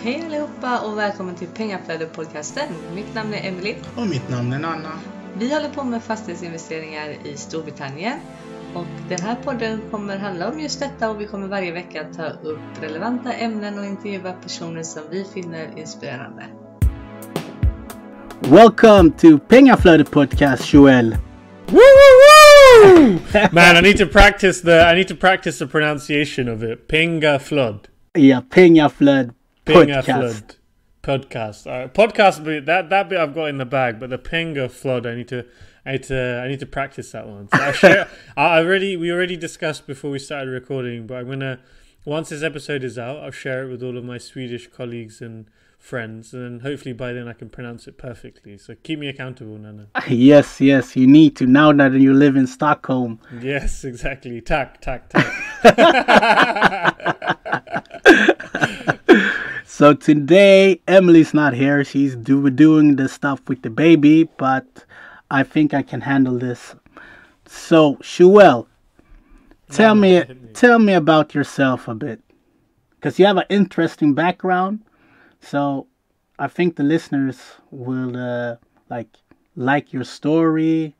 Hej allihopa och välkommen till Pengaflödet-podcasten. Mitt namn är Emily. Och mitt namn är Anna. Vi håller på med fastighetsinvesteringar i Storbritannien. Och den här podden kommer handla om just detta och vi kommer varje vecka ta upp relevanta ämnen och intervjua personer som vi finner inspirerande. Welcome to Pengaflödet podcast, Shuwel. Woo woo woo! Man, I need to practice the pronunciation of it. Pengaflöd. Yeah, Pengaflödet podcast. Podcast. Podcast. That bit I've got in the bag, but the Pengaflöd, I need to practice that one. So we already discussed before we started recording, but I'm gonna, once this episode is out, I'll share it with all of my Swedish colleagues and friends, and then hopefully by then I can pronounce it perfectly. So keep me accountable, Nana. Yes, you need to, now that you live in Stockholm. Yes, exactly. Tack. So today Emily's not here. She's doing the stuff with the baby, but I think I can handle this. So Shuwel, tell me about yourself a bit, because you have an interesting background. So I think the listeners will like your story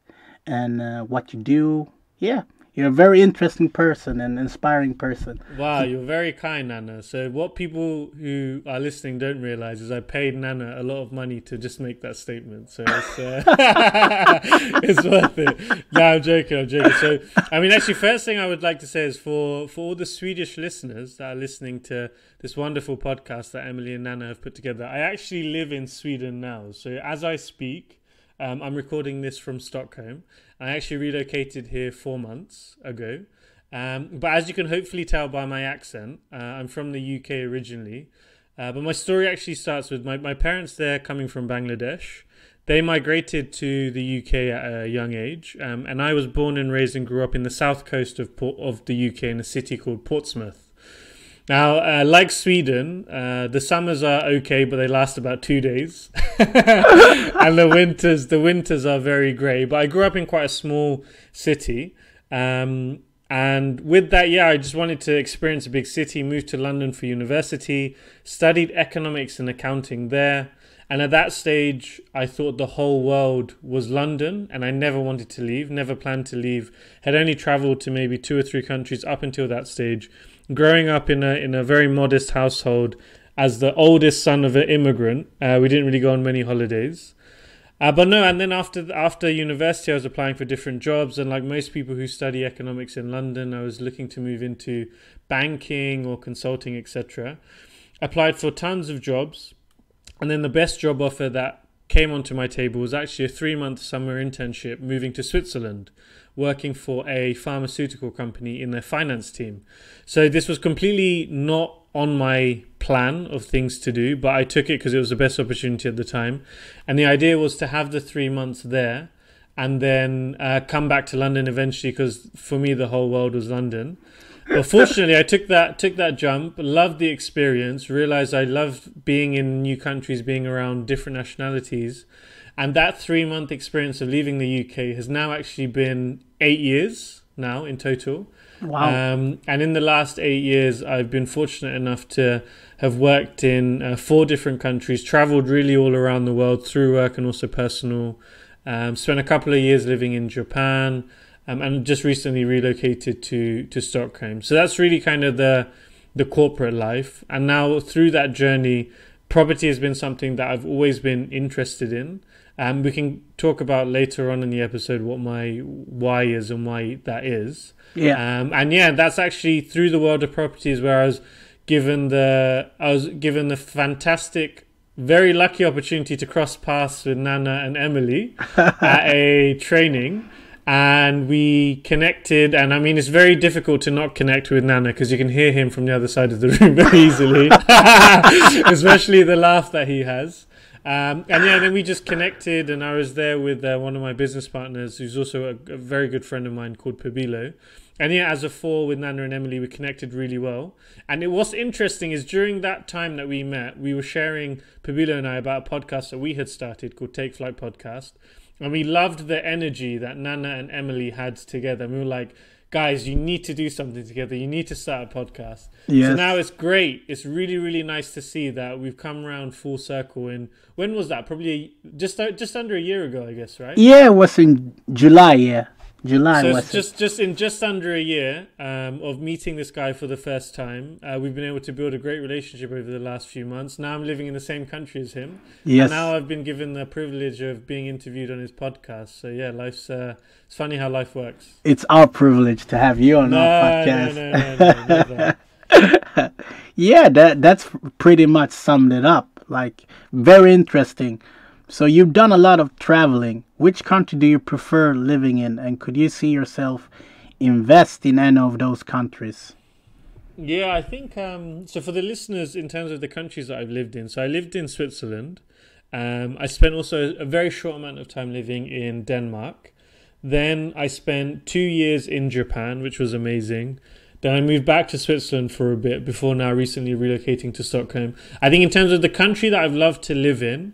and what you do. Yeah, you're a very interesting person and inspiring person. Wow, you're very kind, Nana. So what people who are listening don't realize is I paid Nana a lot of money to just make that statement. So it's, it's worth it. No, I'm joking. So, I mean, actually, first thing I would like to say is for all the Swedish listeners that are listening to this wonderful podcast that Emily and Nana have put together, I actually live in Sweden now. So as I speak, I'm recording this from Stockholm. I actually relocated here 4 months ago. But as you can hopefully tell by my accent, I'm from the UK originally. But my story actually starts with my parents there coming from Bangladesh. They migrated to the UK at a young age. And I was born and raised and grew up in the south coast of the UK in a city called Portsmouth. Now, like Sweden, the summers are okay, but they last about 2 days. And the winters are very grey. But I grew up in quite a small city. And with that, I just wanted to experience a big city, moved to London for university, studied economics and accounting there. And at that stage, I thought the whole world was London, and I never wanted to leave, never planned to leave. Had only travelled to maybe 2 or 3 countries up until that stage. Growing up in a very modest household as the oldest son of an immigrant, we didn't really go on many holidays. But no, and then after university, I was applying for different jobs. And like most people who study economics in London, I was looking to move into banking or consulting, etc. Applied for tons of jobs. And then the best job offer that came onto my table was actually a 3-month summer internship moving to Switzerland, working for a pharmaceutical company in their finance team. So this was completely not on my plan of things to do, but I took it because it was the best opportunity at the time. And the idea was to have the 3 months there and then come back to London eventually, because for me, the whole world was London. But fortunately, I took that jump, loved the experience, realized I loved being in new countries, being around different nationalities. And that 3-month experience of leaving the UK has now actually been 8 years now in total. Wow. And in the last 8 years, I've been fortunate enough to have worked in 4 different countries, traveled really all around the world through work and also personal. Spent a couple of years living in Japan. And just recently relocated to Stockholm. So that's really kind of the corporate life. And now through that journey, property has been something that I've always been interested in. We can talk about later on in the episode what my why is and why that is. Yeah. That's actually through the world of properties where I was given the fantastic, very lucky opportunity to cross paths with Nana and Emily at a training. And we connected, and I mean, it's very difficult to not connect with Nana because you can hear him from the other side of the room very easily, especially the laugh that he has. Then we just connected, and I was there with one of my business partners, who's also a very good friend of mine called Pabilo. And as a 4 with Nana and Emily, we connected really well. And what's interesting is during that time that we met, we were sharing, Pabilo and I, about a podcast that we had started called Take Flight Podcast. And we loved the energy that Nana and Emily had together. And we were like, guys, you need to do something together. You need to start a podcast. Yes. So now it's great. It's really, really nice to see that we've come around full circle. And when was that? Probably just under a year ago, I guess, right? Yeah, it was in July. Yeah, July. So was it's just under a year of meeting this guy for the first time. We've been able to build a great relationship over the last few months. Now I'm living in the same country as him. Yes. And now I've been given the privilege of being interviewed on his podcast. So yeah, life's it's funny how life works. It's our privilege to have you on our podcast. No. Yeah, that's pretty much summed it up. Like, very interesting. So you've done a lot of traveling. Which country do you prefer living in? And could you see yourself invest in any of those countries? Yeah, I think, so for the listeners, in terms of the countries that I've lived in, so I lived in Switzerland. I spent also a very short amount of time living in Denmark. Then I spent 2 years in Japan, which was amazing. Then I moved back to Switzerland for a bit before now recently relocating to Stockholm. I think in terms of the country that I've loved to live in,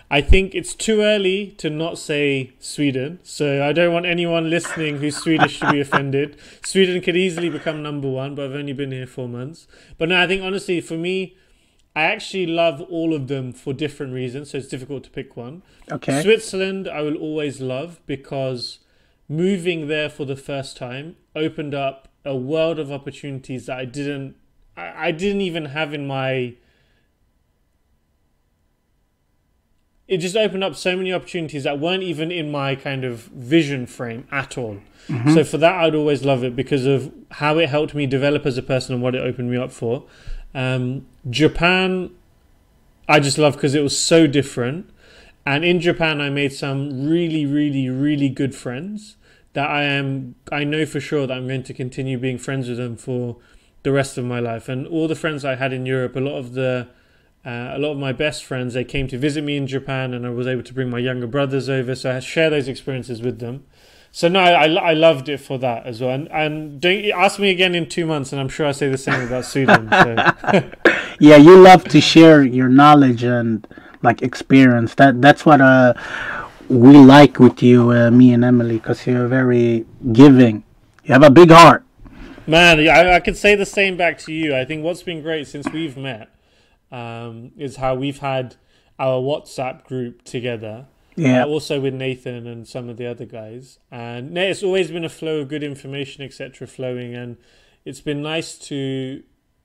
I think it's too early to not say Sweden. So I don't want anyone listening who's Swedish to be offended. Sweden could easily become number one, but I've only been here 4 months. But no, I think honestly, for me, I actually love all of them for different reasons. So it's difficult to pick one. Okay. Switzerland, I will always love because moving there for the first time opened up a world of opportunities that I didn't even have in my... It just opened up so many opportunities that weren't even in my kind of vision frame at all. So for that, I'd always love it because of how it helped me develop as a person and what it opened me up for. Japan, I just love because it was so different. And in Japan, I made some really, really, really good friends that I know for sure that I'm going to continue being friends with them for the rest of my life. And all the friends I had in Europe, a lot of my best friends, they came to visit me in Japan, and I was able to bring my younger brothers over, so I share those experiences with them. So no, I loved it for that as well. And don't ask me again in 2 months, and I'm sure I say the same about Sweden. So. Yeah, you love to share your knowledge and like experience. That's what we like with you, me and Emily, because you're very giving. You have a big heart. Man, I could say the same back to you. I think what's been great since we've met is how we've had our WhatsApp group together. Yeah. Also with Nathan and some of the other guys. And it's always been a flow of good information, etc., flowing. And it's been nice to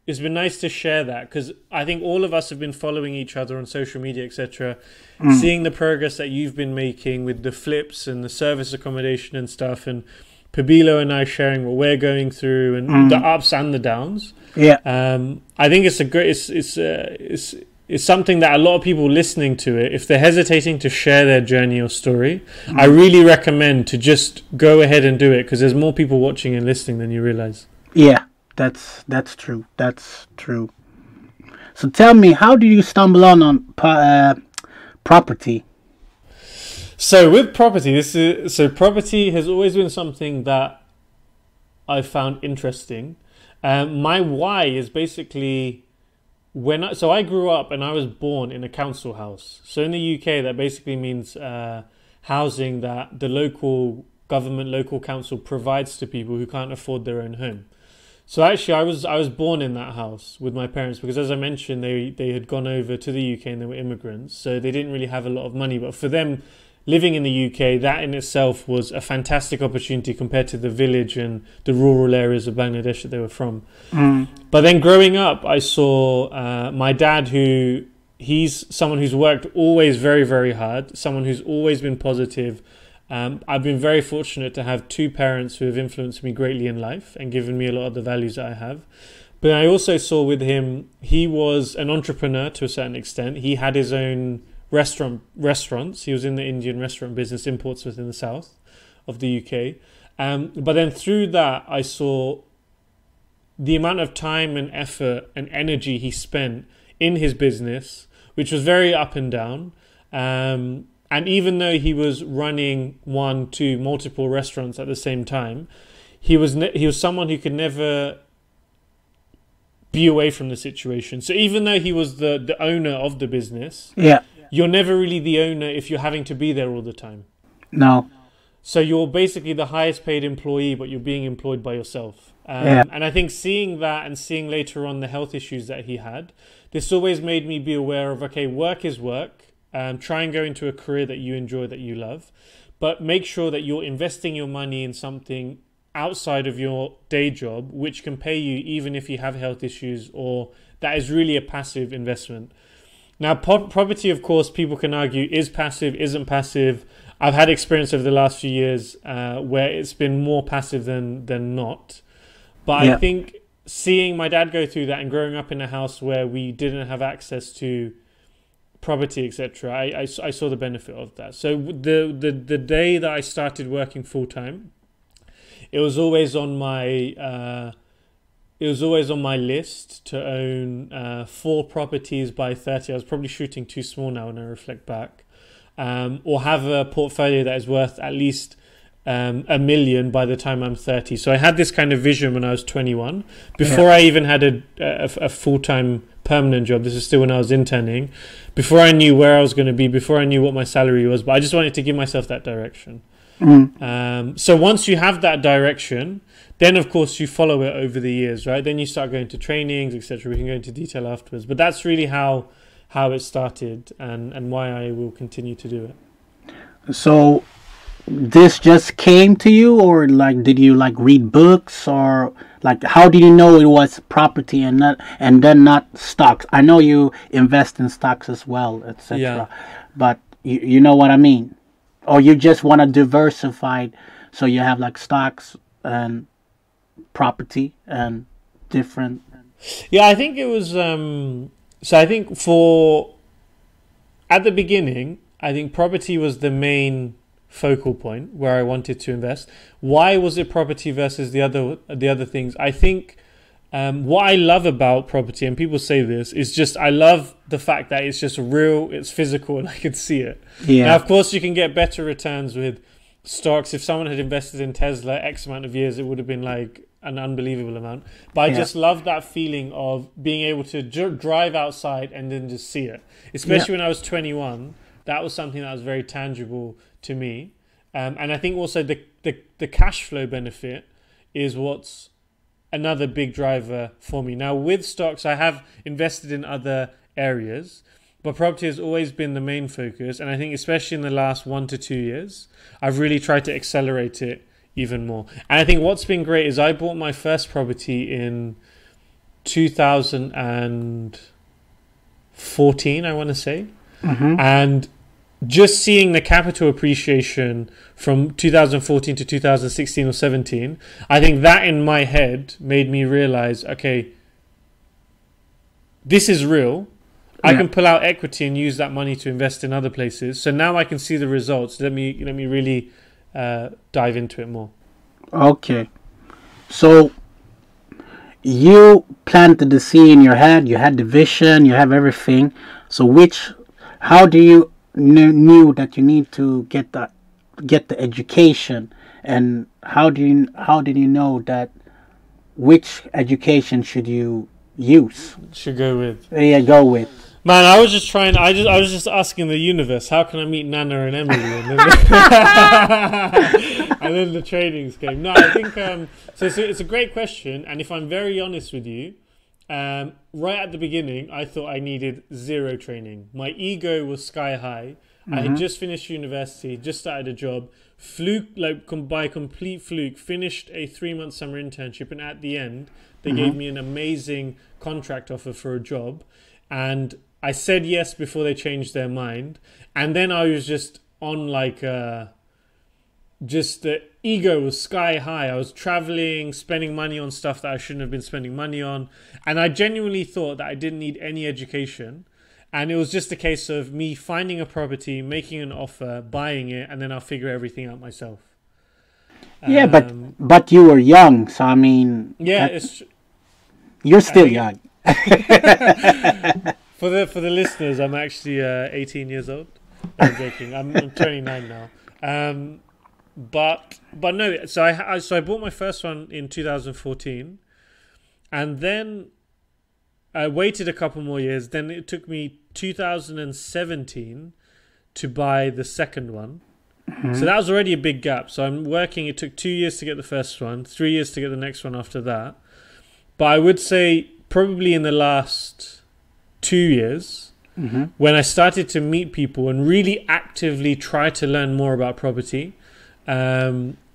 share that, because I think all of us have been following each other on social media, etc., seeing the progress that you've been making with the flips and the service accommodation and stuff, and Pabilo and I sharing what we're going through and the ups and the downs. Yeah. I think it's a great. It's something that a lot of people listening to it, if they're hesitating to share their journey or story, I really recommend to just go ahead and do it, because there's more people watching and listening than you realize. Yeah, that's true. That's true. So tell me, how did you stumble on property? So with property, property has always been something that I found interesting. My why is basically so I grew up and I was born in a council house. So in the UK, that basically means housing that the local government, local council provides to people who can't afford their own home. So actually, I was born in that house with my parents because, as I mentioned, they had gone over to the UK and they were immigrants, so they didn't really have a lot of money. But for them, living in the UK, that in itself was a fantastic opportunity compared to the village and the rural areas of Bangladesh that they were from. But then growing up, I saw my dad, he's someone who's worked always very, very hard, someone who's always been positive. I've been very fortunate to have two parents who have influenced me greatly in life and given me a lot of the values that I have. But I also saw with him, he was an entrepreneur to a certain extent. He had his own restaurants. He was in the Indian restaurant business, imports within the south of the UK. But then through that, I saw the amount of time and effort and energy he spent in his business, which was very up and down. And even though he was running 1, 2, multiple restaurants at the same time, he was someone who could never be away from the situation. So even though he was the owner of the business, you're never really the owner if you're having to be there all the time. No. So you're basically the highest paid employee, but you're being employed by yourself. And I think seeing that and seeing later on the health issues that he had, this always made me be aware of, okay, work is work. Try and go into a career that you enjoy, that you love, but make sure that you're investing your money in something outside of your day job, which can pay you even if you have health issues, or that is really a passive investment. Now, property, of course, people can argue is passive, isn't passive. I've had experience over the last few years where it's been more passive than not. But I think seeing my dad go through that and growing up in a house where we didn't have access to property, etc., I saw the benefit of that. So the day that I started working full time, it was always on my list to own 4 properties by 30. I was probably shooting too small now when I reflect back, or have a portfolio that is worth at least $1 million by the time I'm 30. So I had this kind of vision when I was 21, before I even had a full-time permanent job. This is still when I was interning, before I knew where I was going to be, before I knew what my salary was, but I just wanted to give myself that direction. So once you have that direction, then of course you follow it over the years, right? Then you start going to trainings, etc. We can go into detail afterwards, but that's really how it started and why I will continue to do it. So this just came to you, or like did you like read books, or like how did you know it was property and then not stocks? I know you invest in stocks as well, etc. But you know what I mean? Or you just want to diversify, so you have like stocks and property and different. Yeah, I think it was. So I think at the beginning, I think property was the main focal point where I wanted to invest. Why was it property versus the other things? I think what I love about property, and people say this, is just I love the fact that it's just real, it's physical, and I can see it. Now, of course, you can get better returns with stocks. If someone had invested in Tesla X amount of years, it would have been like an unbelievable amount. But I just love that feeling of being able to drive outside and then just see it. Especially when I was 21, that was something that was very tangible to me. And I think also the cash flow benefit is what's another big driver for me. Now, with stocks, I have invested in other areas, but property has always been the main focus. And I think especially in the last 1 to 2 years, I've really tried to accelerate it even more. And I think what's been great is I bought my first property in 2014, I want to say. And just seeing the capital appreciation from 2014 to 2016 or 17, I think that in my head made me realize, okay, this is real. I can pull out equity and use that money to invest in other places. So now I can see the results. Let me really dive into it more. Okay. So you planted the seed in your head. You had the vision. You have everything. So how do you knew that you need to get the education, and how did you know that which education should you use? Should go with. Go with. Man, I was just asking the universe, how can I meet Nana and Emily? And then the trainings came. No, I think so. It's a great question, and if I'm very honest with you, right at the beginning, I thought I needed 0 training. My ego was sky high. I had just finished university, just started a job, by complete fluke, finished a 3-month summer internship, and at the end, they gave me an amazing contract offer for a job, and I said yes before they changed their mind, and then I was just on just the ego was sky high. I was traveling, spending money on stuff that I shouldn't have been spending money on, and I genuinely thought that I didn't need any education. And it was just a case of me finding a property, making an offer, buying it, and then I'll figure everything out myself. Yeah, but you were young, so I mean, you're still young. For the listeners, I'm actually 18 years old. I'm joking. I'm 29 now. But no. So I bought my first one in 2014, and then I waited a couple more years. Then it took me 2017 to buy the second one. So that was already a big gap. So I'm working. It took 2 years to get the first one, 3 years to get the next one after that. But I would say probably in the last 2 years, when I started to meet people and really actively try to learn more about property,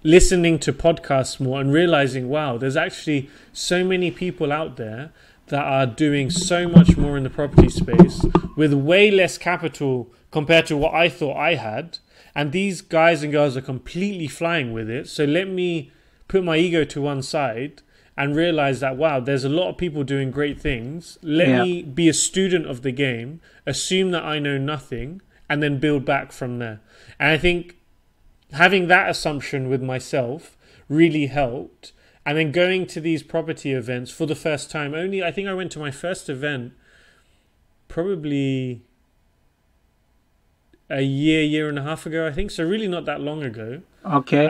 listening to podcasts more and realizing, wow, there's actually so many people out there that are doing so much more in the property space with way less capital compared to what I thought I had. And these guys and girls are completely flying with it. So let me put my ego to one side and realize that, wow, there's a lot of people doing great things. Let me be a student of the game, assume that I know nothing, and then build back from there. And I think having that assumption with myself really helped. And then going to these property events for the first time, I think I went to my first event probably a year and a half ago, I think. So really not that long ago. Okay.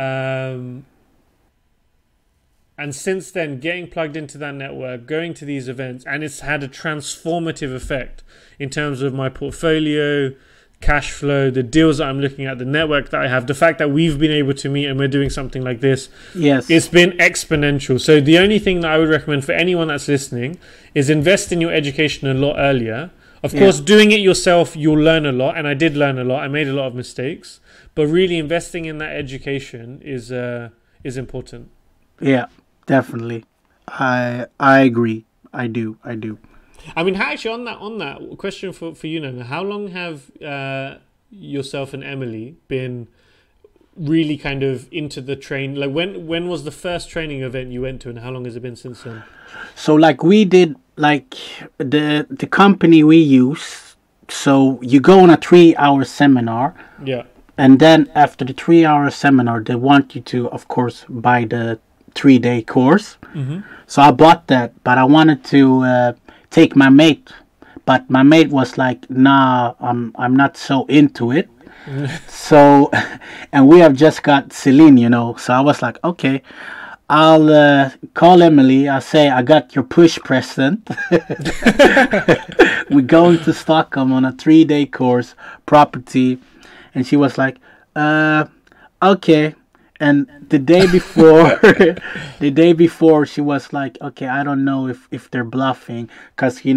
And since then, getting plugged into that network, going to these events, and it's had a transformative effect in terms of my portfolio, cash flow, the deals that I'm looking at, the network that I have, the fact that we've been able to meet and we're doing something like this. Yes. It's been exponential. So the only thing that I would recommend for anyone that's listening is invest in your education a lot earlier. Of course, doing it yourself, you'll learn a lot. And I did learn a lot. I made a lot of mistakes. But really investing in that education is important. Yeah, definitely. I agree. I do. I mean, actually, on that question for you, Nana, how long have yourself and Emily been really kind of into the train? Like, when was the first training event you went to, and how long has it been since then? So, like, we did, like, the company we use. So you go on a 3-hour seminar. Yeah. And then after the 3-hour seminar, they want you to, of course, buy the 3-day course. So I bought that, but I wanted to take my mate, but my mate was like, nah, I'm not so into it. So, and we have just got Celine, so I was like, okay, I'll call Emily. I'll say, I got your push present. We're going to Stockholm on a 3-day course, property. And she was like, okay. And the day before, she was like, okay, I don't know if they're bluffing, because she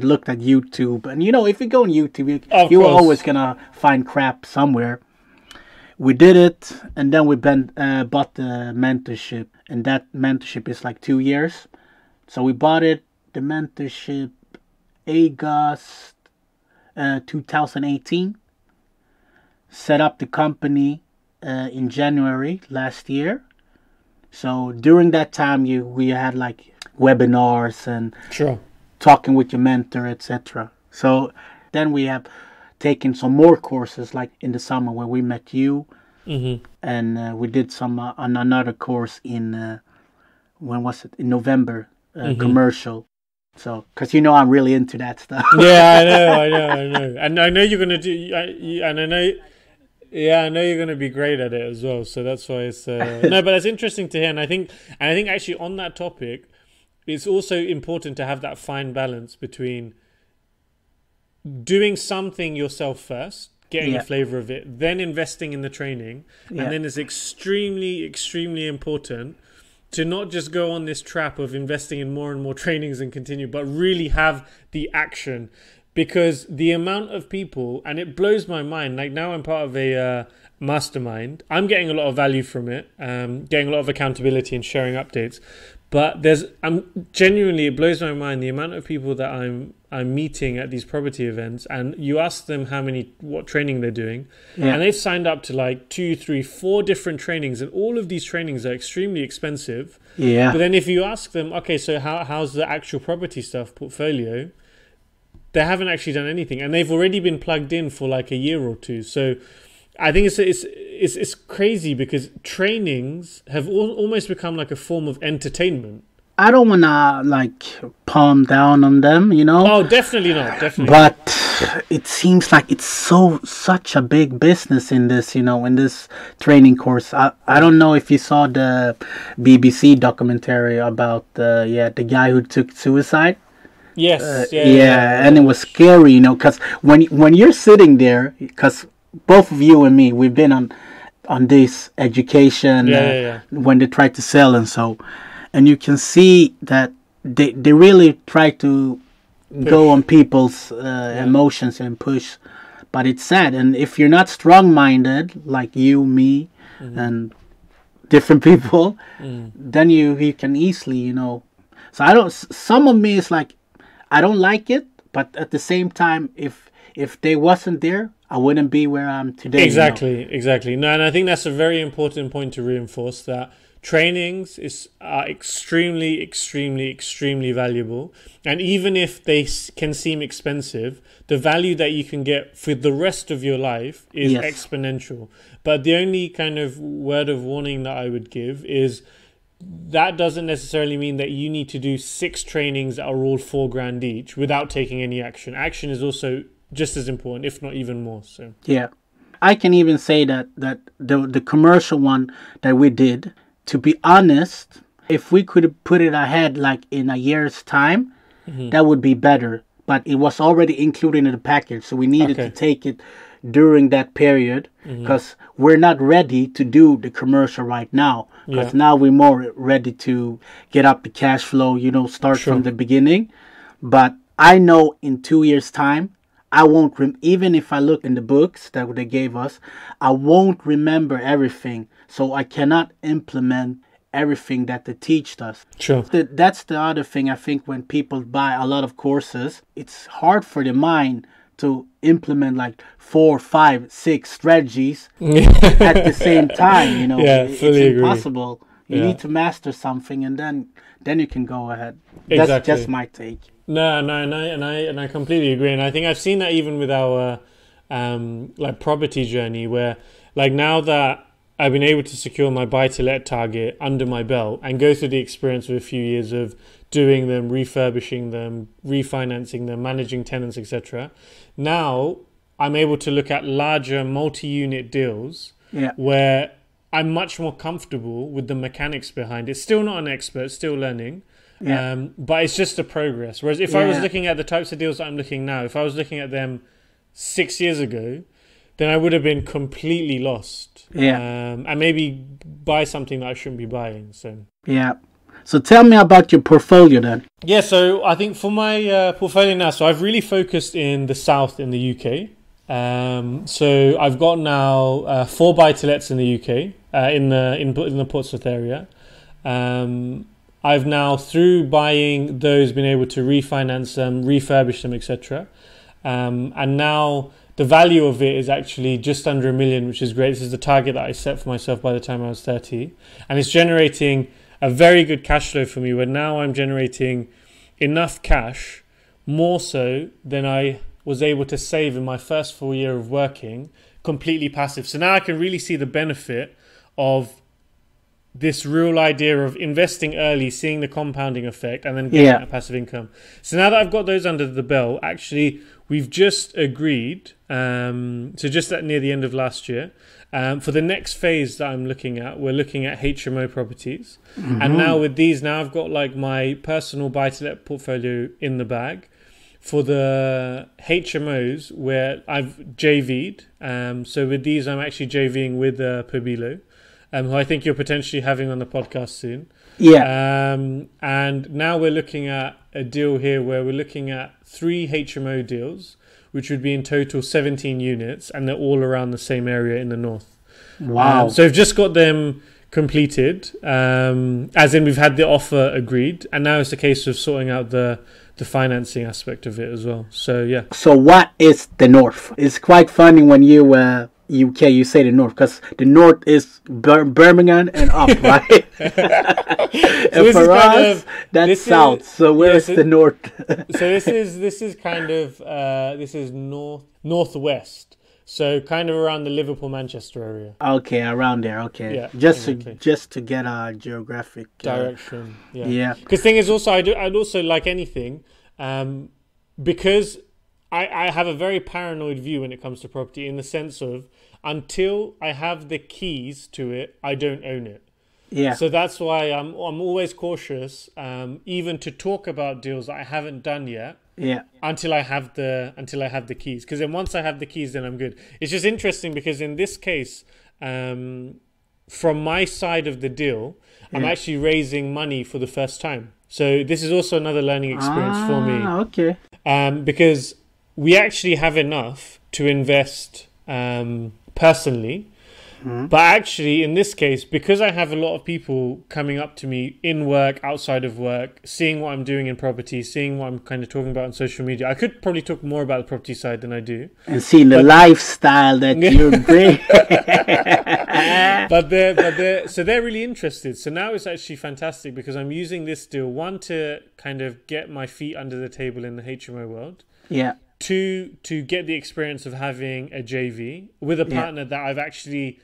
looked at YouTube, and if you go on YouTube, you're always gonna find crap somewhere. We did it, and then we bought the mentorship, and that mentorship is like 2 years. So we bought it, the mentorship, August 2018. Set up the company in January last year. So during that time, we had like webinars and talking with your mentor, etc. So then we have taken some more courses, like in the summer when we met you, and we did some on another course in when was it? In November, commercial. So, because I'm really into that stuff. Yeah, I know, and I know you're gonna do, and I know. Yeah, I know you're going to be great at it as well. So that's why it's no, but it's interesting to hear. And I think actually on that topic, it's also important to have that fine balance between doing something yourself first, getting a flavor of it, then investing in the training, and then it's extremely, extremely important to not just go on this trap of investing in more and more trainings and continue, but really have the action. Because the amount of people, and it blows my mind, like now I'm part of a mastermind. I'm getting a lot of value from it, getting a lot of accountability and sharing updates. But genuinely, it blows my mind the amount of people that I'm meeting at these property events, and you ask them what training they're doing, and they've signed up to like 2, 3, 4 different trainings, and all of these trainings are extremely expensive. Yeah. But then if you ask them, okay, so how's the actual property stuff portfolio? They haven't actually done anything, and they've already been plugged in for like a year or two. So I think it's crazy because trainings have almost become like a form of entertainment. I don't want to like palm down on them, Oh, definitely not. But it seems like it's such a big business in this, in this training course. I don't know if you saw the BBC documentary about the guy who took suicide. Yes. And it was scary, because when you're sitting there, because both of you and me, we've been on this education when they try to sell and so, and you can see that they really try to go on people's emotions and push, but it's sad. And if you're not strong-minded like you, me, and different people, then you can easily, you know. So I don't. Some of me is like, I don't like it, but at the same time, if they wasn't there, I wouldn't be where I'm today. Exactly, you know? exactly. No, and I think that's a very important point to reinforce, that trainings are extremely, extremely, extremely valuable. And even if they can seem expensive, the value that you can get for the rest of your life is exponential. But the only kind of word of warning that I would give is that doesn't necessarily mean that you need to do 6 trainings that are all $4,000 each without taking any action. Action is also just as important, if not even more so. Yeah. I can even say that the commercial one that we did, to be honest, if we could have put it ahead like in a year's time, that would be better. But it was already included in the package, so we needed to take it during that period, because we're not ready to do the commercial right now, because now we're more ready to get up the cash flow, you know, start from the beginning. But I know in 2 years' time, I won't, even if I look in the books that they gave us, I won't remember everything. So I cannot implement everything that they teach us. Sure. That's the other thing. I think when people buy a lot of courses, it's hard for the mind to implement like 4, 5, 6 strategies at the same time. You know, it's impossible. You need to master something, and then you can go ahead. That's just my take. No, and I completely agree, and I think I've seen that even with our like property journey, where like now that I've been able to secure my buy-to-let target under my belt and go through the experience of a few years of doing them, refurbishing them, refinancing them, managing tenants, etc. Now I'm able to look at larger multi-unit deals where I'm much more comfortable with the mechanics behind it. Still not an expert, still learning. But it's just a progress. Whereas if I was looking at the types of deals that I'm looking now, if I was looking at them 6 years ago, then I would have been completely lost. And maybe buy something that I shouldn't be buying. So tell me about your portfolio then. Yeah, so I think for my portfolio now, so I've really focused in the south in the UK. So I've got now 4 buy-to-lets in the UK, in the Portsmouth area. I've now, through buying those, been able to refinance them, refurbish them, etc. And now the value of it is actually just under $1 million, which is great. This is the target that I set for myself by the time I was 30. And it's generating a very good cash flow for me, where now I'm generating enough cash, more so than I was able to save in my first full year of working, completely passive. So now I can really see the benefit of this real idea of investing early, seeing the compounding effect, and then getting that passive income. So now that I've got those under the belt, actually, we've just agreed, so just near the end of last year, for the next phase that I'm looking at, we're looking at HMO properties. And now with these, now I've got like my personal buy-to-let portfolio in the bag. For the HMOs, where I've JV'd, so with these, I'm actually JVing with Pabilo, who I think you're potentially having on the podcast soon. And now we're looking at a deal here where we're looking at 3 HMO deals, which would be in total 17 units, and they're all around the same area in the north. Wow. So we've just got them completed, as in we've had the offer agreed, and now it's a case of sorting out the financing aspect of it as well. So So what is the north? It's quite funny when you UK, you say the north, because the north is Birmingham and up, right? And for us, that's south. So where's the north? So this is kind of this is northwest. So kind of around the Liverpool, Manchester area. Okay, around there. Okay, yeah, just to get a geographic direction. Yeah. Because thing is also, I'd also like anything, because I have a very paranoid view when it comes to property, in the sense of until I have the keys to it, I don't own it. Yeah. So that's why I'm always cautious, even to talk about deals that I haven't done yet. Yeah. until I have the keys. Because then once I have the keys, then I'm good. It's just interesting because in this case, from my side of the deal, I'm actually raising money for the first time. So this is also another learning experience for me. Okay. Because we actually have enough to invest personally. But actually, in this case, because I have a lot of people coming up to me in work, outside of work, seeing what I'm doing in property, seeing what I'm kind of talking about on social media. I could probably talk more about the property side than I do. And seeing the lifestyle that you bring. So they're really interested. So now it's actually fantastic because I'm using this deal, one, to kind of get my feet under the table in the HMO world. Yeah. Two, to get the experience of having a JV with a partner that I've actually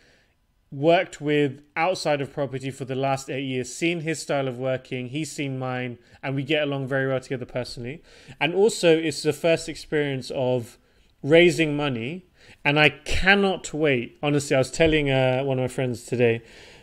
worked with outside of property for the last 8 years, seen his style of working, he's seen mine, and we get along very well together personally. And also it's the first experience of raising money, and I cannot wait. Honestly, I was telling one of my friends today,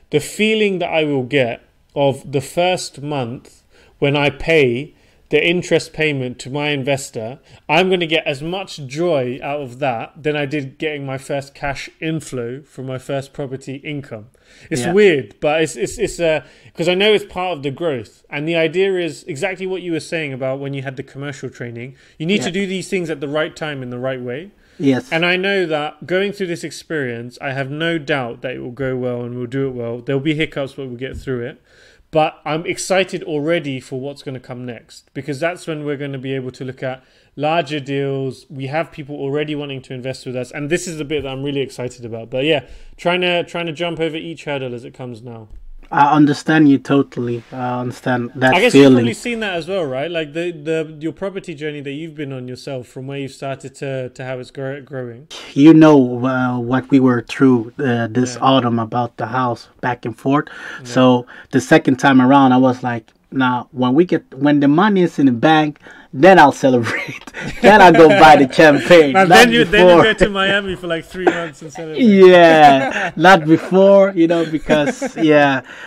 the feeling that I will get of the first month when I pay the interest payment to my investor, I'm going to get as much joy out of that than I did getting my first cash inflow from my first property income. It's weird, but it's because I know it's part of the growth. And the idea is exactly what you were saying about when you had the commercial training. You need to do these things at the right time in the right way. Yes. And I know that going through this experience, I have no doubt that it will go well and we'll do it well. There'll be hiccups, but we'll get through it. But I'm excited already for what's going to come next, because that's when we're going to be able to look at larger deals. We have people already wanting to invest with us, and this is the bit that I'm really excited about. But yeah, trying to jump over each hurdle as it comes now. I understand you totally. I understand that feeling. I guess you've probably seen that as well, right? Like your property journey that you've been on yourself, from where you started to how it's growing. You know what we were through this autumn about the house, back and forth. Yeah. So the second time around, I was like, now when the money is in the bank, then I'll celebrate. Then I'll go buy the champagne. And then you go to Miami for like 3 months and celebrate. Yeah, not before, because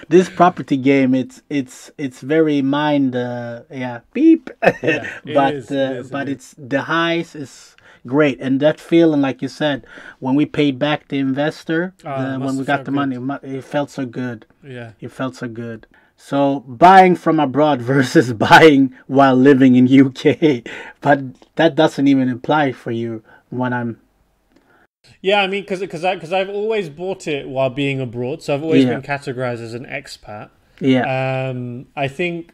this property game, it's very mind beep. But it's the highs is great, and that feeling, like you said, when we paid back the investor, when we got the money, it felt so good. Yeah, it felt so good. So buying from abroad versus buying while living in UK, but that doesn't even apply for you when I'm. Yeah, I mean, because I've always bought it while being abroad, so I've always been categorized as an expat. Yeah. I think.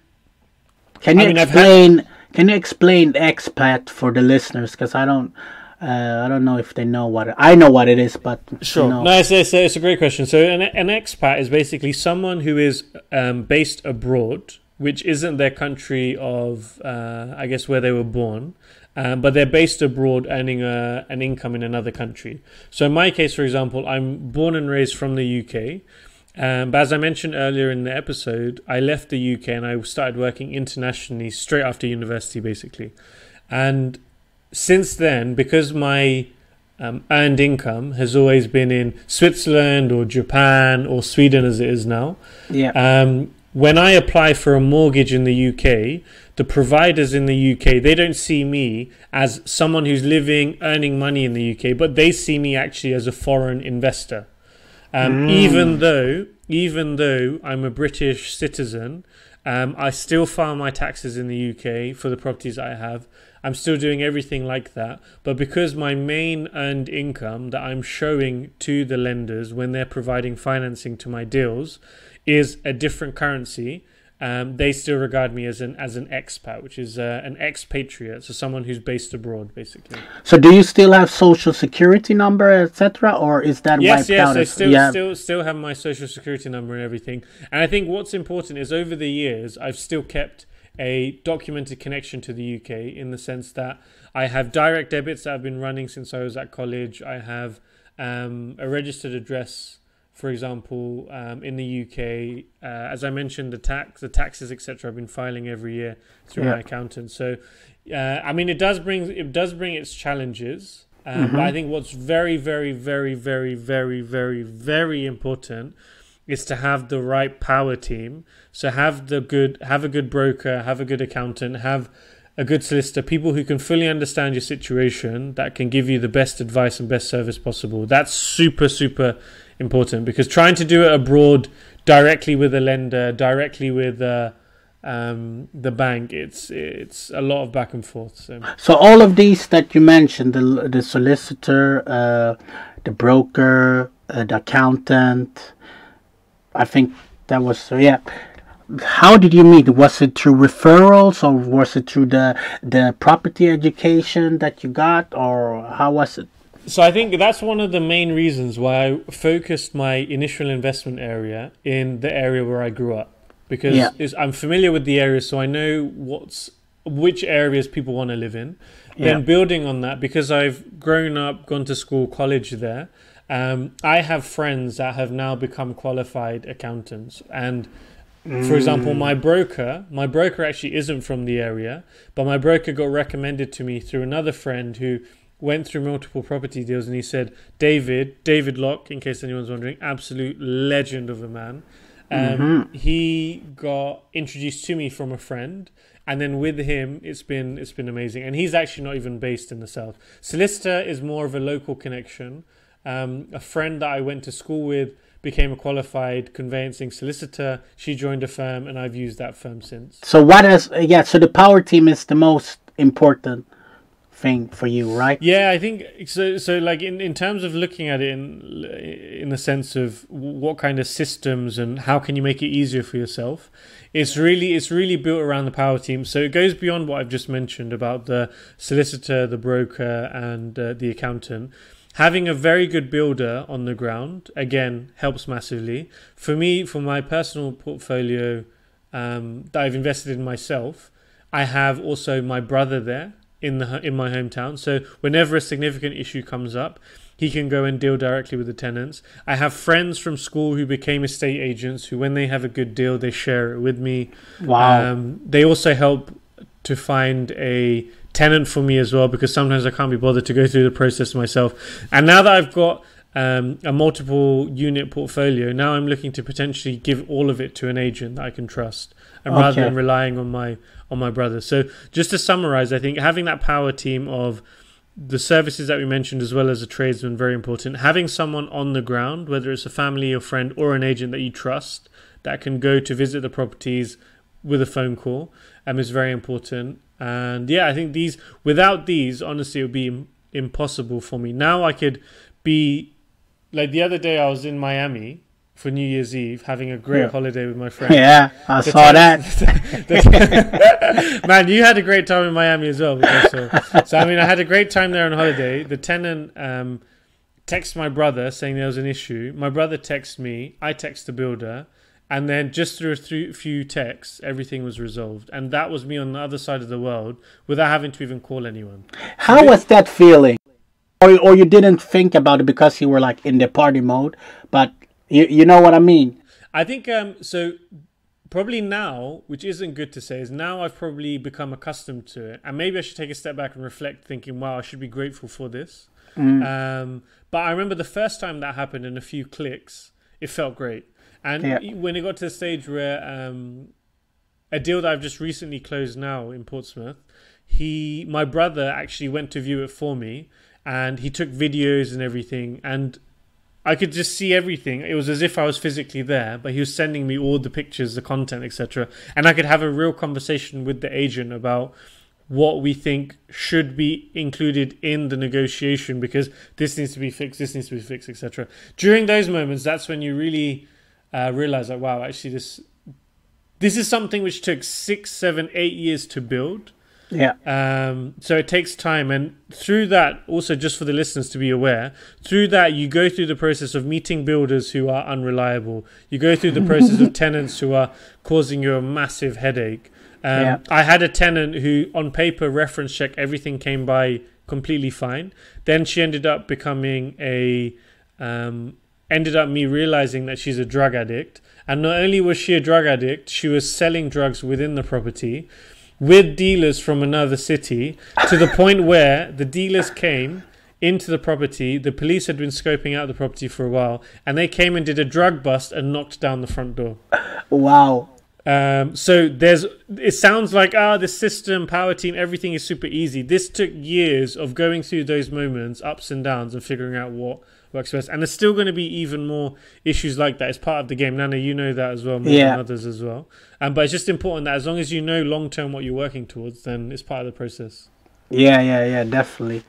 Can you explain expat for the listeners? Because I don't know if they know what I know what it is, but sure. No, it's a great question. So an expat is basically someone who is based abroad, which isn't their country of, I guess, where they were born, but they're based abroad, earning an income in another country. So in my case, for example, I'm born and raised from the UK. But as I mentioned earlier in the episode, I left the UK and I started working internationally straight after university, basically. And since then, because my earned income has always been in Switzerland or Japan or Sweden as it is now, when I apply for a mortgage in the UK, the providers in the UK, they don't see me as someone who's earning money in the UK, but they see me actually as a foreign investor. Even though I'm a British citizen, I still file my taxes in the UK for the properties I have. I'm still doing everything like that. But because my main earned income that I'm showing to the lenders when they're providing financing to my deals is a different currency, they still regard me as an expat, which is an expatriate, so someone who's based abroad, basically. So do you still have social security number, etc., or is that wiped out? Yes, I still have my social security number and everything. And I think what's important is over the years, I've still kept a documented connection to the UK, in the sense that I have direct debits that have been running since I was at college. I have a registered address, for example, in the UK. As I mentioned, the taxes, etc., I've been filing every year through my accountant. So, I mean, it does bring its challenges. But I think what's very, very, very, very, very, very, very important is to have the right power team. So have a good broker, have a good accountant, have a good solicitor, people who can fully understand your situation, that can give you the best advice and best service possible. That's super, super important, because trying to do it abroad directly with a lender, directly with the bank, it's a lot of back and forth. So all of these that you mentioned, the solicitor, the broker, the accountant, I think that was, yeah. How did you meet? Was it through referrals, or was it through the property education that you got, or how was it? So I think that's one of the main reasons why I focused my initial investment area in the area where I grew up, because I'm familiar with the area, so I know which areas people want to live in. Then building on that, because I've grown up, gone to school, college there, I have friends that have now become qualified accountants. And for example, my broker actually isn't from the area, but my broker got recommended to me through another friend who went through multiple property deals, and he said, David Locke, in case anyone's wondering, absolute legend of a man. He got introduced to me from a friend, and then with him, it's been amazing. And he's actually not even based in the south. Solicitor is more of a local connection. A friend that I went to school with became a qualified conveyancing solicitor. She joined a firm, and I've used that firm since. So so the power team is the most important thing for you, right? Yeah, I think so. So like in terms of looking at it in the sense of what kind of systems and how can you make it easier for yourself, it's really built around the power team. So it goes beyond what I've just mentioned about the solicitor, the broker, and the accountant. Having a very good builder on the ground, again, helps massively. For me, for my personal portfolio that I've invested in myself, I have also my brother there in my hometown. So whenever a significant issue comes up, he can go and deal directly with the tenants. I have friends from school who became estate agents who, when they have a good deal, they share it with me. Wow. They also help to find a tenant for me as well, because sometimes I can't be bothered to go through the process myself. And now that I've got a multiple unit portfolio, now I'm looking to potentially give all of it to an agent that I can trust, and rather than relying on my brother. So just to summarize, I think having that power team of the services that we mentioned, as well as a tradesman, very important. Having someone on the ground, whether it's a family or friend or an agent that you trust, that can go to visit the properties with a phone call, is very important. And yeah, I think without these, honestly, it would be impossible for me. Now I could be, like the other day I was in Miami for New Year's Eve, having a great holiday with my friends. Yeah, I saw that. Man, you had a great time in Miami as well. So I mean, I had a great time there on holiday. The tenant texted my brother saying there was an issue. My brother texted me. I text the builder. And then just through a few texts, everything was resolved. And that was me on the other side of the world without having to even call anyone. How was that feeling? Or you didn't think about it because you were like in the party mode, but you know what I mean? I think so. Probably now, which isn't good to say, is now I've probably become accustomed to it. And maybe I should take a step back and reflect, thinking, wow, I should be grateful for this. But I remember the first time that happened, in a few clicks, it felt great. And when it got to the stage where a deal that I've just recently closed now in Portsmouth, my brother actually went to view it for me, and he took videos and everything, and I could just see everything. It was as if I was physically there, but he was sending me all the pictures, the content, etc. And I could have a real conversation with the agent about what we think should be included in the negotiation, because this needs to be fixed, etc. During those moments, that's when you really realize, like, wow, actually this is something which took 6, 7, 8 years to build. So it takes time, and through that, also just for the listeners to be aware, through that you go through the process of meeting builders who are unreliable. You go through the process of tenants who are causing you a massive headache. I had a tenant who, on paper, reference check, everything came by completely fine. Then she ended up becoming me realizing that she's a drug addict. And not only was she a drug addict, she was selling drugs within the property with dealers from another city, to the point where the dealers came into the property. The police had been scoping out the property for a while, and they came and did a drug bust and knocked down the front door. Wow. So it sounds like the system, power team, everything is super easy. This took years of going through those moments, ups and downs, and figuring out what works best. And there's still going to be even more issues like that. It's part of the game. Nana, you know that as well, more than others as well. But it's just important that as long as you know long term what you're working towards, then it's part of the process. Yeah, definitely.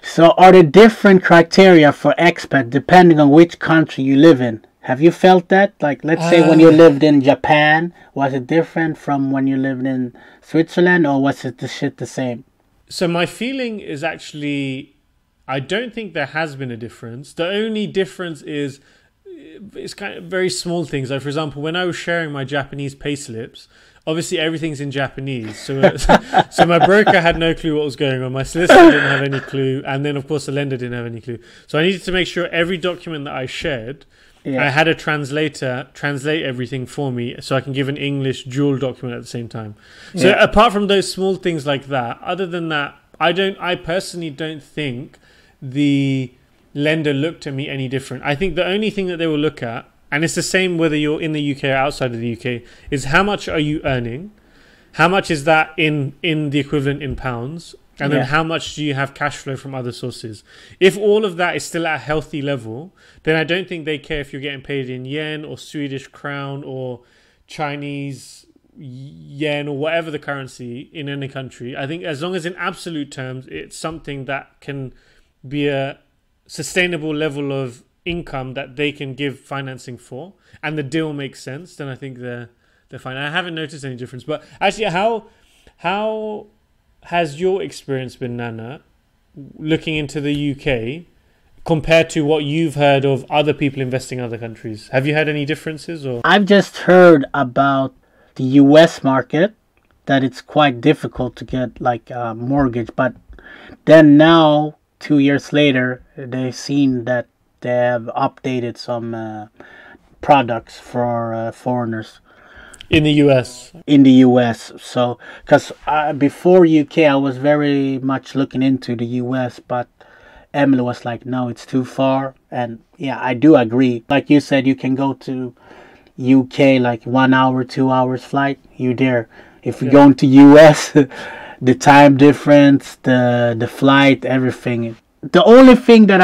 So are there different criteria for expat depending on which country you live in? Have you felt that? Like, let's say when you lived in Japan, was it different from when you lived in Switzerland, or was it the same? So my feeling is actually, I don't think there has been a difference. The only difference is it's kind of very small things. Like, for example, when I was sharing my Japanese payslips, obviously everything's in Japanese. So my broker had no clue what was going on. My solicitor didn't have any clue. And then, of course, the lender didn't have any clue. So I needed to make sure every document that I shared, I had a translator translate everything for me so I can give an English dual document at the same time. So apart from those small things like that, other than that, I personally don't think the lender looked at me any different. I think the only thing that they will look at, and it's the same whether you're in the UK or outside of the UK, is how much are you earning? How much is that in the equivalent in pounds? And then how much do you have cash flow from other sources? If all of that is still at a healthy level, then I don't think they care if you're getting paid in yen or Swedish crown or Chinese yen or whatever the currency in any country. I think as long as in absolute terms, it's something that can be a sustainable level of income that they can give financing for, and the deal makes sense, then I think they're fine. I haven't noticed any difference. But actually, how has your experience been, Nana, looking into the UK compared to what you've heard of other people investing in other countries? Have you had any differences? Or I've just heard about the US market, that it's quite difficult to get like a mortgage. But then now, 2 years later, they've seen that they have updated some products for foreigners. in the US? In the US. So, because before UK, I was very much looking into the US, but Emily was like, no, it's too far. And yeah, I do agree. Like you said, you can go to UK like 1 hour, 2 hours flight, you're there. If you're going to US, the time difference, the flight, everything. The only thing that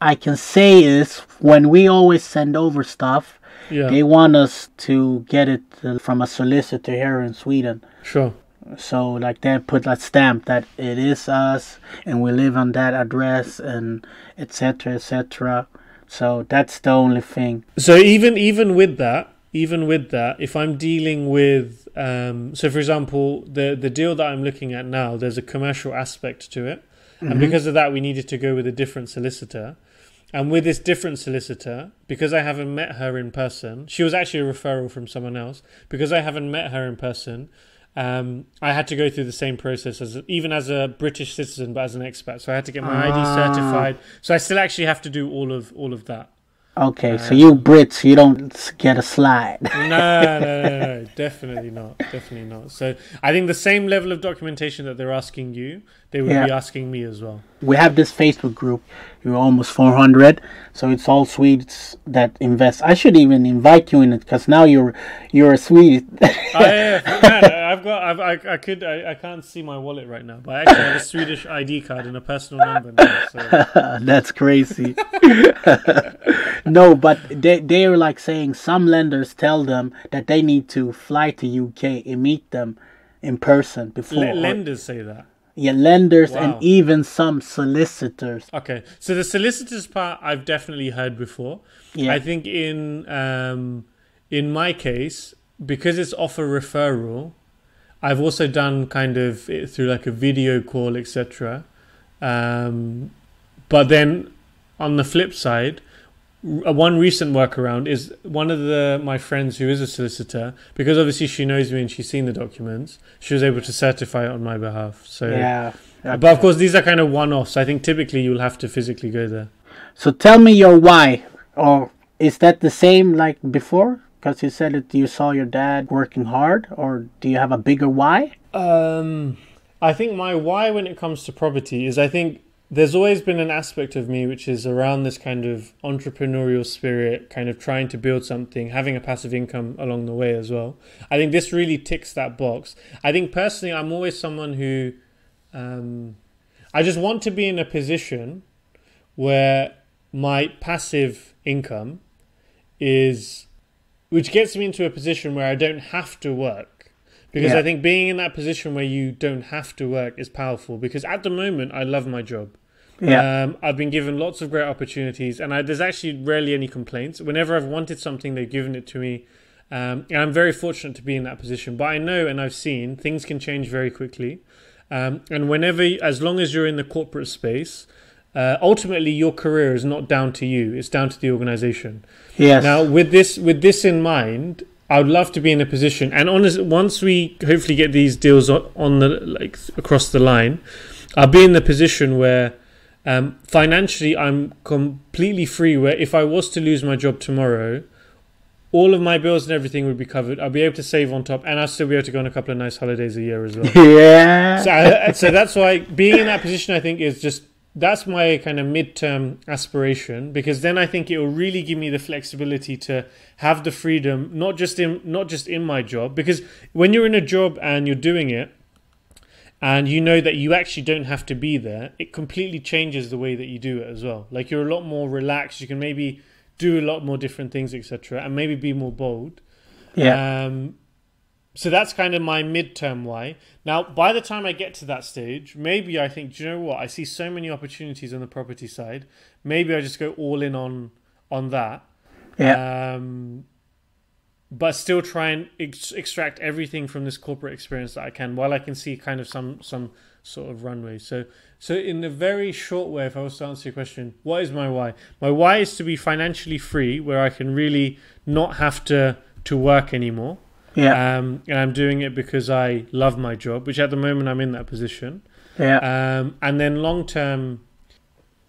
I can say is when we always send over stuff, they want us to get it from a solicitor here in Sweden. Sure. So like they put that stamp that it is us and we live on that address and etc. etc. So that's the only thing. So even with that, if I'm dealing with so for example, the deal that I'm looking at now, there's a commercial aspect to it. Mm-hmm. And because of that, we needed to go with a different solicitor. And with this different solicitor, because I haven't met her in person, she was actually a referral from someone else. Because I haven't met her in person, I had to go through the same process even as a British citizen, but as an expat. So I had to get my ID certified. So I still actually have to do all of that. Okay, so you Brits, you don't get a slide. No, definitely not. So I think the same level of documentation that they're asking you, they would be asking me as well. We have this Facebook group. We're almost 400, so it's all Swedes that invest. I should even invite you in it because now you're a Swede. I can't see my wallet right now, but I actually have a Swedish ID card and a personal number now. So. That's crazy. No, but they are like saying some lenders tell them that they need to fly to UK and meet them in person before. Lenders say that? Yeah, lenders and even some solicitors. Okay, so the solicitors part I've definitely heard before. Yeah. I think in my case, because it's off a referral, I've also done kind of through like a video call, etc. But then on the flip side, one recent workaround is one of my friends who is a solicitor, because obviously she knows me and she's seen the documents, she was able to certify it on my behalf. So yeah, okay. But of course these are kind of one-offs. I think typically you'll have to physically go there. So tell me your why, or is that the same like before? Because you said that you saw your dad working hard, or do you have a bigger why? I think my why when it comes to property is, I think there's always been an aspect of me which is around this kind of entrepreneurial spirit, kind of trying to build something, having a passive income along the way as well. I think this really ticks that box. I think personally, I'm always someone who I just want to be in a position where my passive income is, which gets me into a position where I don't have to work. Because I think being in that position where you don't have to work is powerful. Because at the moment, I love my job. Yeah. I've been given lots of great opportunities, and there's actually rarely any complaints. Whenever I've wanted something, they've given it to me. And I'm very fortunate to be in that position. But I know, and I've seen, things can change very quickly. And as long as you're in the corporate space, ultimately your career is not down to you; it's down to the organization. Yes. Now, with this in mind, I would love to be in a position, and once we hopefully get these deals across the line, I'll be in the position where financially I'm completely free. Where if I was to lose my job tomorrow, all of my bills and everything would be covered. I'll be able to save on top, and I'll still be able to go on a couple of nice holidays a year as well. Yeah. So that's why being in that position, I think, is just, that's my kind of midterm aspiration, because then I think it will really give me the flexibility to have the freedom, not just in my job, because when you're in a job and you're doing it, and you know that you actually don't have to be there, it completely changes the way that you do it as well. Like, you're a lot more relaxed. You can maybe do a lot more different things, etc., and maybe be more bold. Yeah. So that's kind of my midterm why. Now, by the time I get to that stage, maybe I think, do you know what? I see so many opportunities on the property side. Maybe I just go all in on that. Yeah. But still try and extract everything from this corporate experience that I can, while I can see kind of some sort of runway. So in a very short way, if I was to answer your question, what is my why? My why is to be financially free, where I can really not have to work anymore. Yeah. And I'm doing it because I love my job, which at the moment I'm in that position. Yeah. And then long term,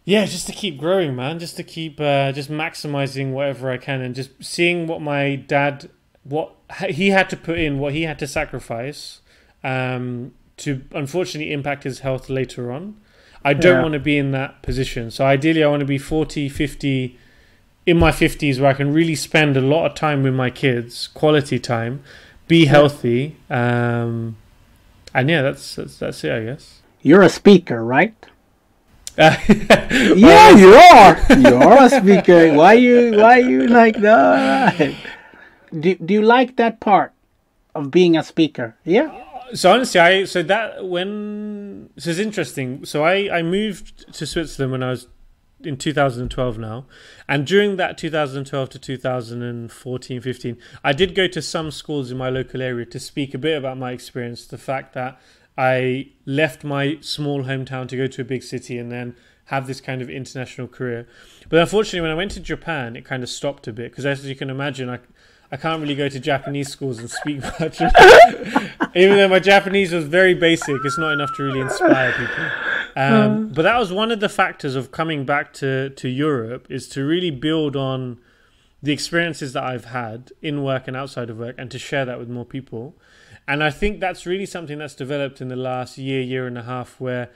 yeah, just to keep growing, man. Just to keep just maximizing whatever I can, and just seeing what my dad, what he had to put in, what he had to sacrifice, to unfortunately impact his health later on. I don't want to be in that position. So ideally I want to be 40, 50, in my 50s, where I can really spend a lot of time with my kids, quality time, be healthy. And yeah, that's it, I guess. You're a speaker, right? Yeah, you are. You're a speaker. Why you like that? Do you like that part of being a speaker? Yeah. So honestly, it's interesting. So I moved to Switzerland when I was in 2012 now, and during that 2012 to 2014, 15, I did go to some schools in my local area to speak a bit about my experience, the fact that I left my small hometown to go to a big city and then have this kind of international career. But unfortunately, when I went to Japan, it kind of stopped a bit, because as you can imagine, I can't really go to Japanese schools and speak much. Even though my Japanese was very basic, it's not enough to really inspire people. But that was one of the factors of coming back to Europe, is to really build on the experiences that I've had in work and outside of work, and to share that with more people. And I think that's really something that's developed in the last year and a half, where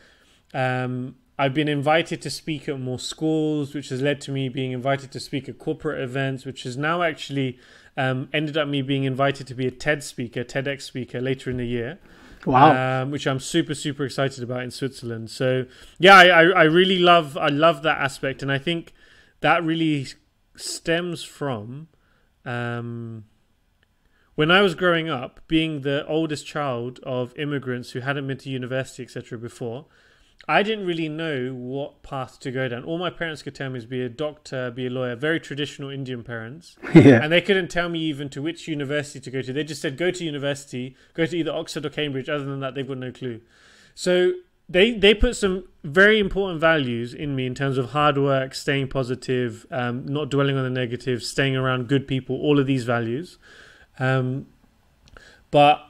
I've been invited to speak at more schools, which has led to me being invited to speak at corporate events, which has now actually ended up me being invited to be a TEDx speaker later in the year. Wow. Which I'm super, super excited about in Switzerland. So yeah, I really love that aspect. And I think that really stems from when I was growing up, being the oldest child of immigrants who hadn't been to university, etc. before. I didn't really know what path to go down. All my parents could tell me is be a doctor, be a lawyer, very traditional Indian parents. Yeah. And they couldn't tell me even to which university to go to. They just said, go to university, go to either Oxford or Cambridge. Other than that, they've got no clue. So they put some very important values in me in terms of hard work, staying positive, not dwelling on the negative, staying around good people, all of these values. But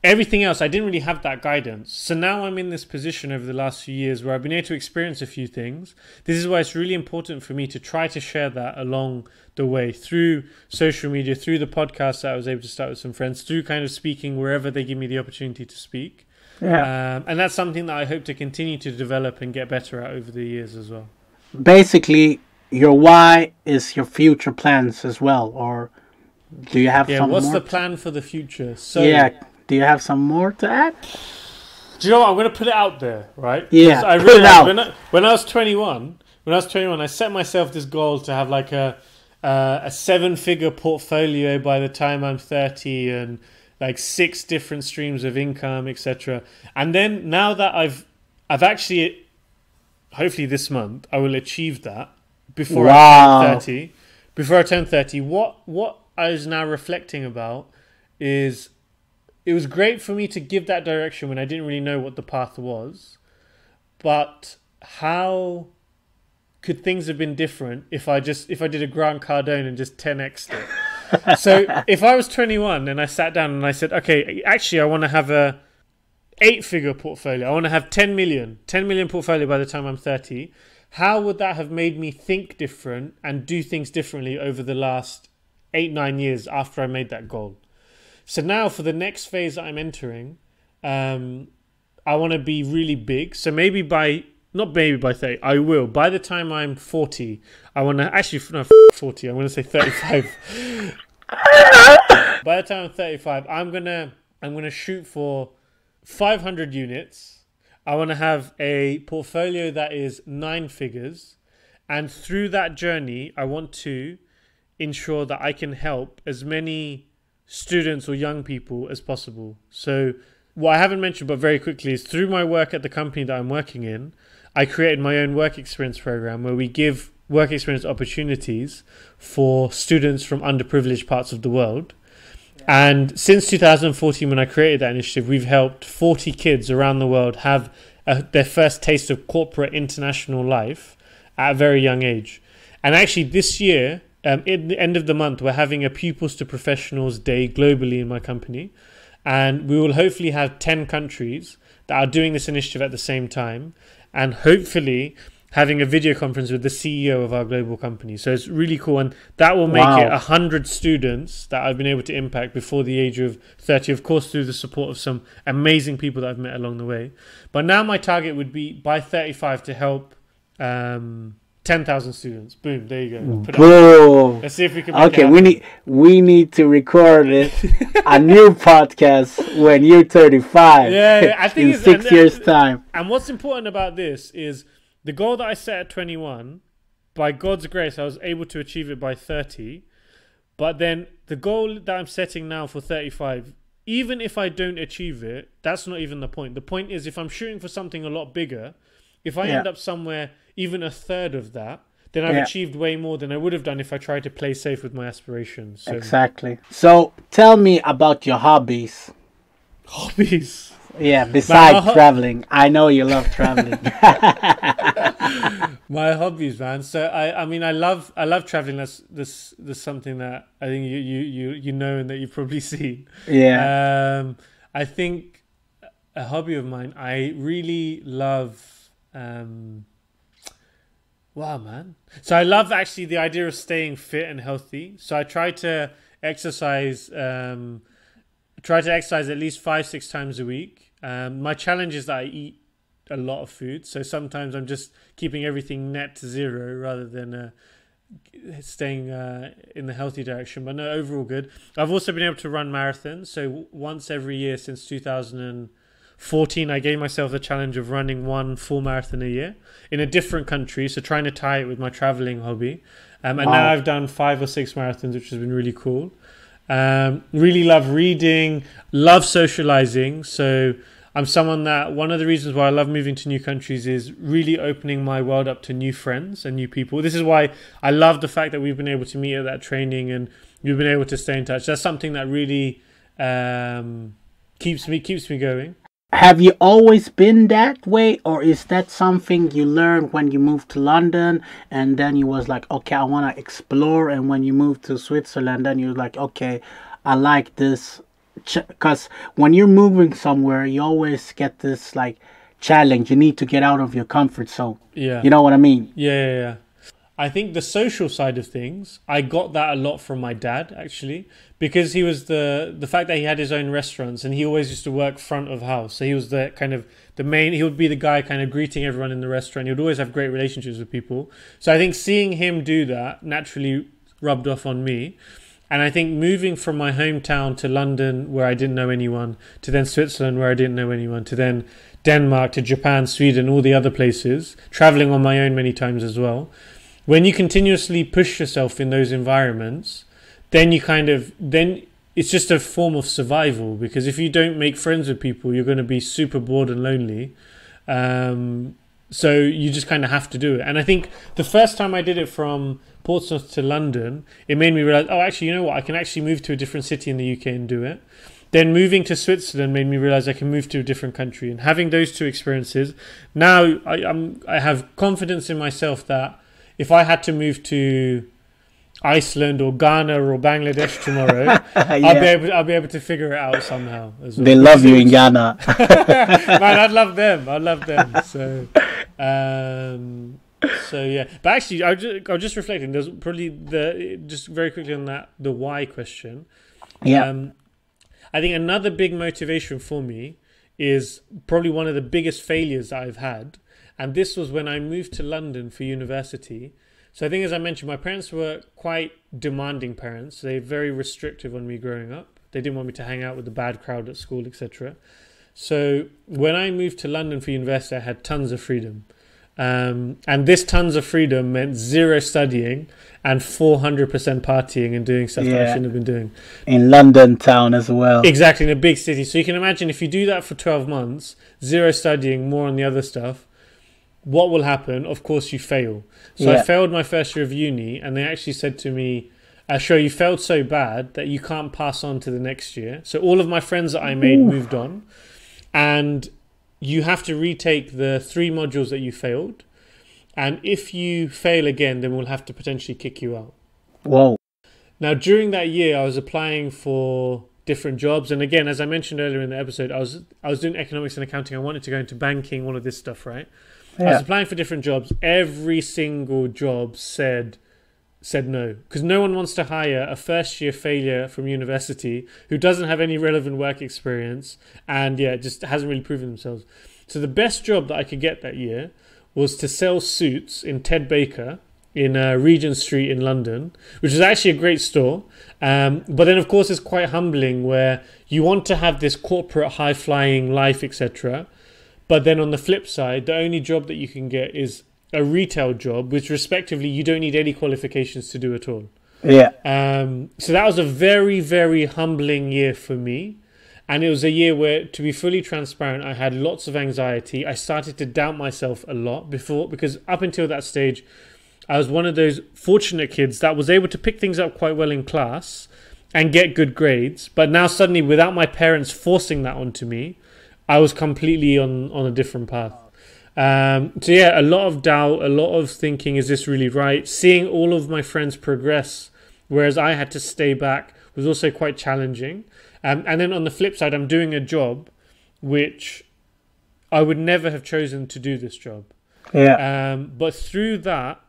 everything else, I didn't really have that guidance. So now I'm in this position over the last few years where I've been able to experience a few things. This is why it's really important for me to try to share that along the way, through social media, through the podcast that I was able to start with some friends, through kind of speaking wherever they give me the opportunity to speak. Yeah. And that's something that I hope to continue to develop and get better at over the years as well. Basically, your why is your future plans as well, or do you have some what's more? the plan for the future? So do you have some more to add? Do you know what? I'm going to put it out there, right? Yeah, I put it out. When I was 21, I set myself this goal to have like a 7-figure portfolio by the time I'm 30, and like 6 different streams of income, etc. And then now that I've actually, hopefully this month, I will achieve that before I turn 30. Before I turn 30, what I was now reflecting about is, it was great for me to give that direction when I didn't really know what the path was, but how could things have been different if I did a Grant Cardone and just 10x'd it? So if I was 21 and I sat down and I said, okay, actually I want to have a 8-figure portfolio, I want to have 10 million portfolio by the time I'm 30, how would that have made me think different and do things differently over the last 8-9 years after I made that goal? So now for the next phase that I'm entering, I want to be really big. So maybe by 30, I will. By the time I'm 40, I want to, actually, no, 40, I'm going to say 35. By the time I'm 35, I'm going to shoot for 500 units. I want to have a portfolio that is 9 figures. And through that journey, I want to ensure that I can help as many students or young people as possible. So what I haven't mentioned, but very quickly, is through my work at the company that I'm working in, I created my own work experience program where we give work experience opportunities for students from underprivileged parts of the world. And since 2014, when I created that initiative, we've helped 40 kids around the world have their first taste of corporate international life at a very young age. And actually this year, at the end of the month, we're having a Pupils to Professionals Day globally in my company. And we will hopefully have 10 countries that are doing this initiative at the same time. And hopefully having a video conference with the CEO of our global company. So it's really cool. And that will make it 100 students that I've been able to impact before the age of 30. Of course, through the support of some amazing people that I've met along the way. But now my target would be by 35 to help 10,000 students. Boom, there you go. Boom. Let's see if we can make it we need to record it, a new podcast when you're 35. Yeah, I think in 6 years' time. And what's important about this is the goal that I set at 21, by God's grace, I was able to achieve it by 30. But then the goal that I'm setting now for 35, even if I don't achieve it, that's not even the point. The point is, if I'm shooting for something a lot bigger, if I end up somewhere even a third of that, then I've achieved way more than I would have done if I tried to play safe with my aspirations. So. Exactly. So tell me about your hobbies. Hobbies? Yeah, besides traveling. I know you love traveling. My hobbies, man. So I mean I love traveling. That's something that I think you know and that you've probably seen. Yeah. I think a hobby of mine, I really love wow, man. So I love actually the idea of staying fit and healthy. So I try to exercise at least 5-6 times a week. My challenge is that I eat a lot of food. So sometimes I'm just keeping everything net to zero rather than staying in the healthy direction. But no, overall good. I've also been able to run marathons. So once every year since 2014, I gave myself the challenge of running 1 full marathon a year in a different country. So trying to tie it with my traveling hobby. And now I've done 5 or 6 marathons, which has been really cool. Really love reading, love socializing. So I'm someone that one of the reasons why I love moving to new countries is really opening my world up to new friends and new people. This is why I love the fact that we've been able to meet at that training and we've been able to stay in touch. That's something that really keeps me going. Have you always been that way, or is that something you learned when you moved to London and then you was like, okay, I want to explore, and when you moved to Switzerland then you were like, okay, I like this? Because when you're moving somewhere, you always get this like challenge. You need to get out of your comfort zone. Yeah. You know what I mean? Yeah. I think the social side of things, I got that a lot from my dad, actually, because he was the fact that he had his own restaurants and he always used to work front of house. So he was the kind of the main, he would be the guy kind of greeting everyone in the restaurant. He would always have great relationships with people. So I think seeing him do that naturally rubbed off on me. And I think moving from my hometown to London, where I didn't know anyone, to then Switzerland, where I didn't know anyone, to then Denmark, to Japan, Sweden, all the other places, traveling on my own many times as well. When you continuously push yourself in those environments, then it's just a form of survival, because if you don't make friends with people, you're going to be super bored and lonely. So you just kind of have to do it. And I think the first time I did it from Portsmouth to London, it made me realize, oh, actually, you know what? I can actually move to a different city in the UK and do it. Then moving to Switzerland made me realize I can move to a different country. And having those two experiences, now I have confidence in myself that if I had to move to Iceland or Ghana or Bangladesh tomorrow, yeah. I'll be able to figure it out somehow as well. They love you in Ghana. Man, I'd love them. So yeah, but actually, I was just reflecting. There's probably just very quickly on that, the why question. Yeah, I think another big motivation for me is probably one of the biggest failures that I've had, and this was when I moved to London for university. So I think, as I mentioned, my parents were quite demanding parents. They were very restrictive on me growing up. They didn't want me to hang out with the bad crowd at school, etc. So when I moved to London for university, I had tons of freedom. And this tons of freedom meant zero studying and 400% partying and doing stuff that I shouldn't have been doing. In London town as well. Exactly, in a big city. So you can imagine if you do that for 12 months, zero studying, more on the other stuff, what will happen? Of course, you fail. So I failed my first year of uni, and they actually said to me, Sure, you failed so bad that you can't pass on to the next year. So all of my friends that I made moved on, and you have to retake the 3 modules that you failed. And if you fail again, then we'll have to potentially kick you out. Whoa. Now, during that year, I was applying for different jobs. And again, as I mentioned earlier in the episode, I was doing economics and accounting. I wanted to go into banking, all of this stuff, right? I was applying for different jobs. Every single job said no, because no one wants to hire a first-year failure from university who doesn't have any relevant work experience and just hasn't really proven themselves. So the best job that I could get that year was to sell suits in Ted Baker in Regent Street in London, which is actually a great store. But then, of course, it's quite humbling where you want to have this corporate high-flying life, etc. But then on the flip side, the only job that you can get is a retail job, which respectively you don't need any qualifications to do at all. Yeah. So that was a very, very humbling year for me. And it was a year where, to be fully transparent, I had lots of anxiety. I started to doubt myself a lot because up until that stage, I was one of those fortunate kids that was able to pick things up quite well in class and get good grades. But now suddenly, without my parents forcing that onto me, I was completely on a different path. So yeah, a lot of doubt, a lot of thinking, is this really right? Seeing all of my friends progress, whereas I had to stay back, was also quite challenging. And then on the flip side, I'm doing a job which I would never have chosen to do this job. Yeah. But through that,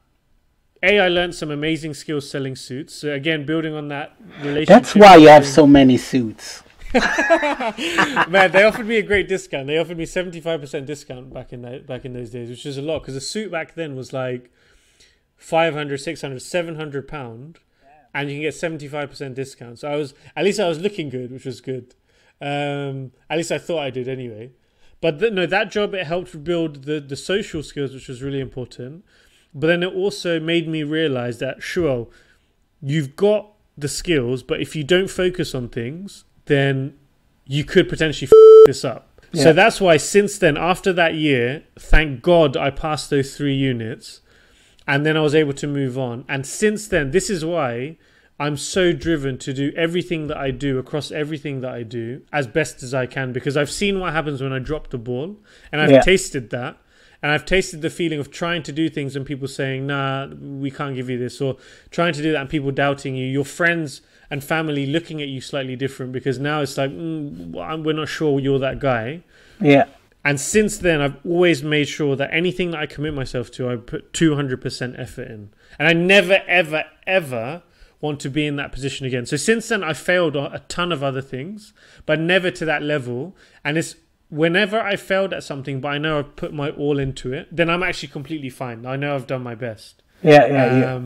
I learned some amazing skills selling suits. So again, building on that relationship. That's why you have so many suits. Man, they offered me a great discount. They offered me 75% discount back in those days, which is a lot, because a suit back then was like 500, 600, 700 pound, and you can get 75% discount. So at least I was looking good, which was good. At least I thought I did anyway. But that job, it helped build the social skills, which was really important. But then it also made me realize that, Shuwel, you've got the skills, but if you don't focus on things, then you could potentially this up. Yeah. So that's why since then, after that year, thank God I passed those 3 units, and then I was able to move on. And since then, this is why I'm so driven to do everything that I do across everything that I do as best as I can, because I've seen what happens when I drop the ball, and I've tasted that. And I've tasted the feeling of trying to do things and people saying, nah, we can't give you this, or trying to do that and people doubting you, your friends and family looking at you slightly different, because now it's like, we're not sure you're that guy. Yeah. And since then, I've always made sure that anything that I commit myself to, I put 200% effort in. And I never, ever, ever want to be in that position again. So since then, I failed a ton of other things, but never to that level. And it's whenever I failed at something, but I know I've put my all into it, then I'm actually completely fine. I know I've done my best. Yeah.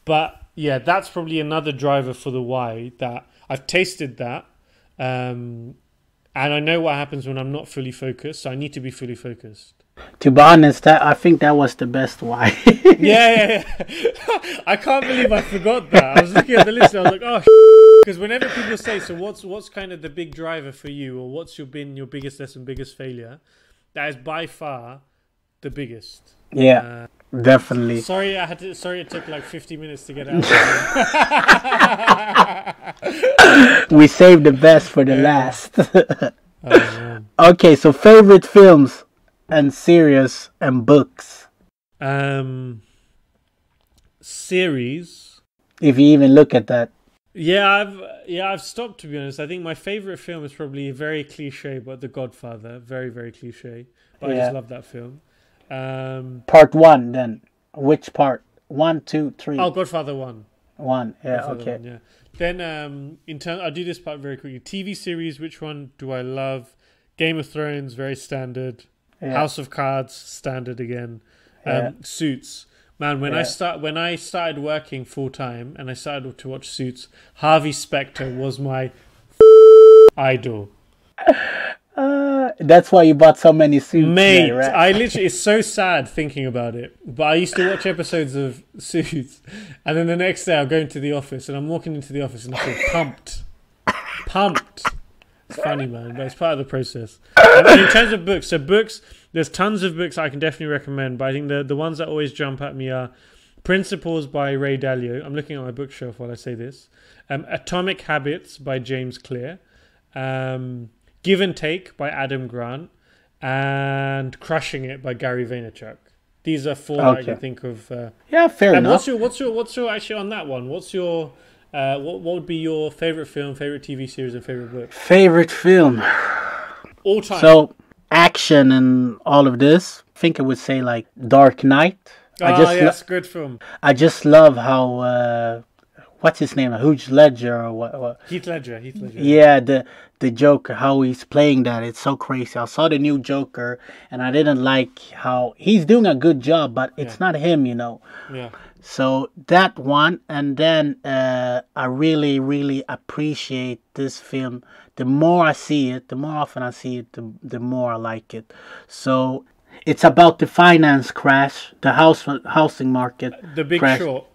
But yeah, that's probably another driver for the why, that I've tasted that. And I know what happens when I'm not fully focused, so I need to be fully focused. To be honest, I think that was the best why. Yeah. I can't believe I forgot that. I was looking at the list and I was like, oh, because whenever people say, so what's kind of the big driver for you, or what's been your biggest lesson, biggest failure, that is by far the biggest. Yeah, definitely. Sorry, it took like 50 minutes to get out. We saved the best for the last. Oh, okay, so favorite films and series and books. Series. If you even look at that. I've stopped, to be honest. I think my favorite film is probably very cliche, but The Godfather. Very, very cliche. But I just love that film. Part 1 then. Which part? 1, 2, 3. Oh, Godfather 1. 1, yeah, Godfather okay. 1, yeah. Then I'll do this part very quickly. TV series, which one do I love? Game of Thrones, very standard. Yeah. House of Cards, standard again. Suits. Man, when I started working full time and I started to watch Suits, Harvey Specter was my idol. That's why you bought so many suits, mate. there, right? I literally, it's so sad thinking about it. But I used to watch episodes of Suits, and then the next day I'll go into the office, and I'm walking into the office, and I feel pumped. It's funny, man, but it's part of the process. And in terms of books, there's tons of books I can definitely recommend. But I think the ones that always jump at me are Principles by Ray Dalio. I'm looking at my bookshelf while I say this. Atomic Habits by James Clear. Give and Take by Adam Grant, and Crushing It by Gary Vaynerchuk. These are four that I can think of. Fair enough. What's your actually on that one? What's your what would be your favorite film, favorite TV series, and favorite book? Favorite film All time. So action and all of this. I think I would say like Dark Knight. That's a good film. I just love how what's his name? Heath Ledger or what? Heath Ledger. Yeah, the Joker, how he's playing that, it's so crazy. I saw the new Joker and I didn't like how he's doing a good job, but it's not him, you know. Yeah. So that one, and then I really, really appreciate this film. The more I see it, the more often I see it, the more I like it. So it's about the finance crash, the housing market. The Big crash. Short.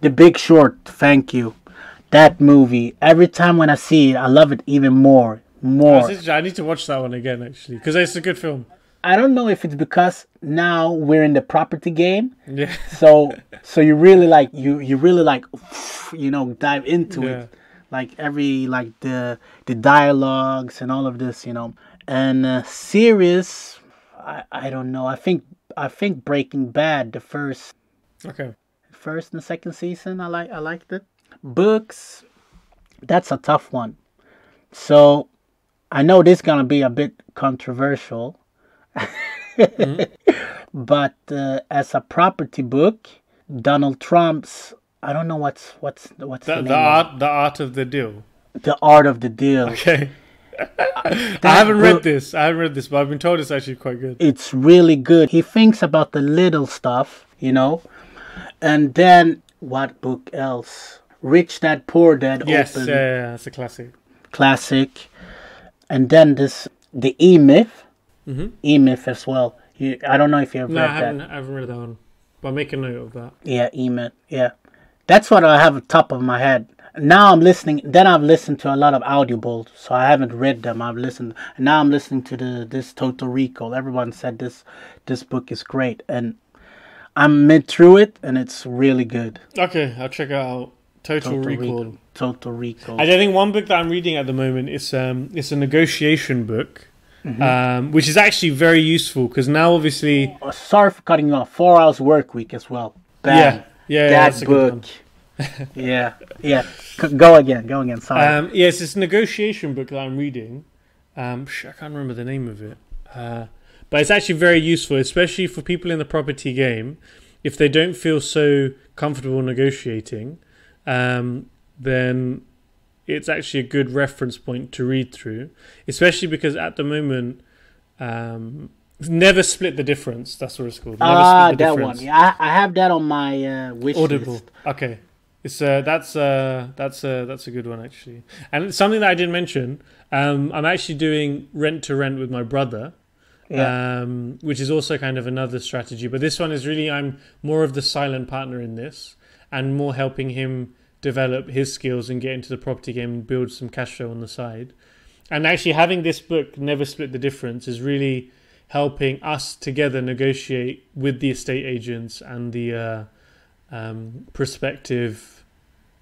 The Big Short, thank you. That movie, every time when I see it, I love it even more. I need to watch that one again, actually, because it's a good film. I don't know if it's because now we're in the property game. Yeah. So you really like you really like, you know, dive into it, like the dialogues and all of this, you know. And series, I don't know. I think Breaking Bad, the first and second season, I liked it. Books, that's a tough one. So I know this is gonna be a bit controversial, but as a property book, Donald Trump's, I don't know what's the name the Art of the Deal. The Art of the Deal. Okay. I haven't read this, but I've been told it's actually quite good. It's really good. He thinks about the little stuff, you know. And then what book else? Rich Dad Poor Dad. Yes, Open. that's a classic. Classic. And then the E-Myth. E-Myth as well. I don't know if you've read that. No, I haven't read that one. But make a note of that. Yeah, E-Myth. Yeah. That's what I have at the top of my head. Now I'm listening. Then I've listened to a lot of audibles, so I haven't read them. I've listened. And now I'm listening to this Total Recall. Everyone said this book is great, and I'm mid through it, and it's really good. Okay, I'll check it out. Total Recall. Total Recall. I think one book that I'm reading at the moment is it's a negotiation book, which is actually very useful because now obviously. Sorry for cutting you off. 4 hours work week as well. Bam. Yeah. That that's book. Yeah. Go again. Sorry. Yes, it's a negotiation book that I'm reading. I can't remember the name of it. But it's actually very useful, especially for people in the property game. If they don't feel so comfortable negotiating, then it's actually a good reference point to read through, especially because at the moment, Never Split the Difference. That's what it's called. Never Split the that Difference. one. Yeah, I have that on my wish Audible. list. Okay, it's that's a good one actually. And something that I didn't mention, I'm actually doing rent to rent with my brother. Yeah. Which is also kind of another strategy. But this one is really, I'm more of the silent partner in this and more helping him develop his skills and get into the property game and build some cash flow on the side. And actually having this book, Never Split the Difference, is really helping us together negotiate with the estate agents and the prospective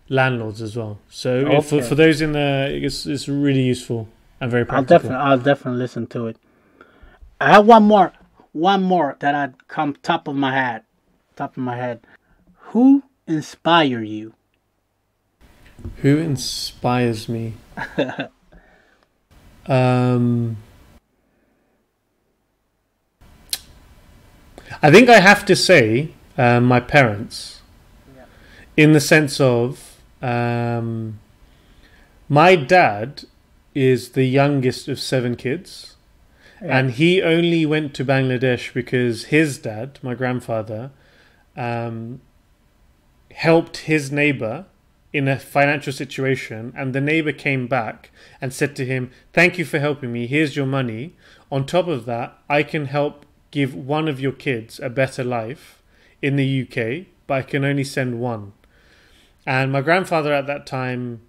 landlords as well. So for those in the, it's really useful and very practical. I'll definitely listen to it. I have one more that I'd come top of my head. Who inspire you? Who inspires me? I think I have to say my parents, in the sense of my dad is the youngest of 7 kids. Yeah. And he only went to Bangladesh because his dad, my grandfather, helped his neighbor in a financial situation. And the neighbor came back and said to him, "Thank you for helping me. Here's your money. On top of that, I can help give one of your kids a better life in the UK, but I can only send one." And my grandfather at that time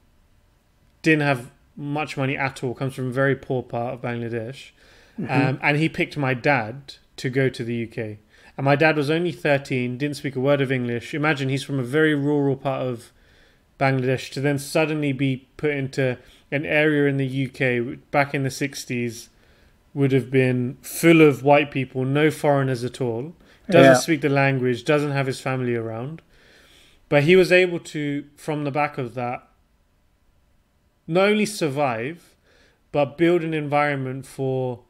didn't have much money at all, comes from a very poor part of Bangladesh. And he picked my dad to go to the UK. And my dad was only 13, didn't speak a word of English. Imagine he's from a very rural part of Bangladesh to then suddenly be put into an area in the UK back in the 60s would have been full of white people, no foreigners at all. Doesn't speak the language, doesn't have his family around. But he was able to, from the back of that, not only survive, but build an environment for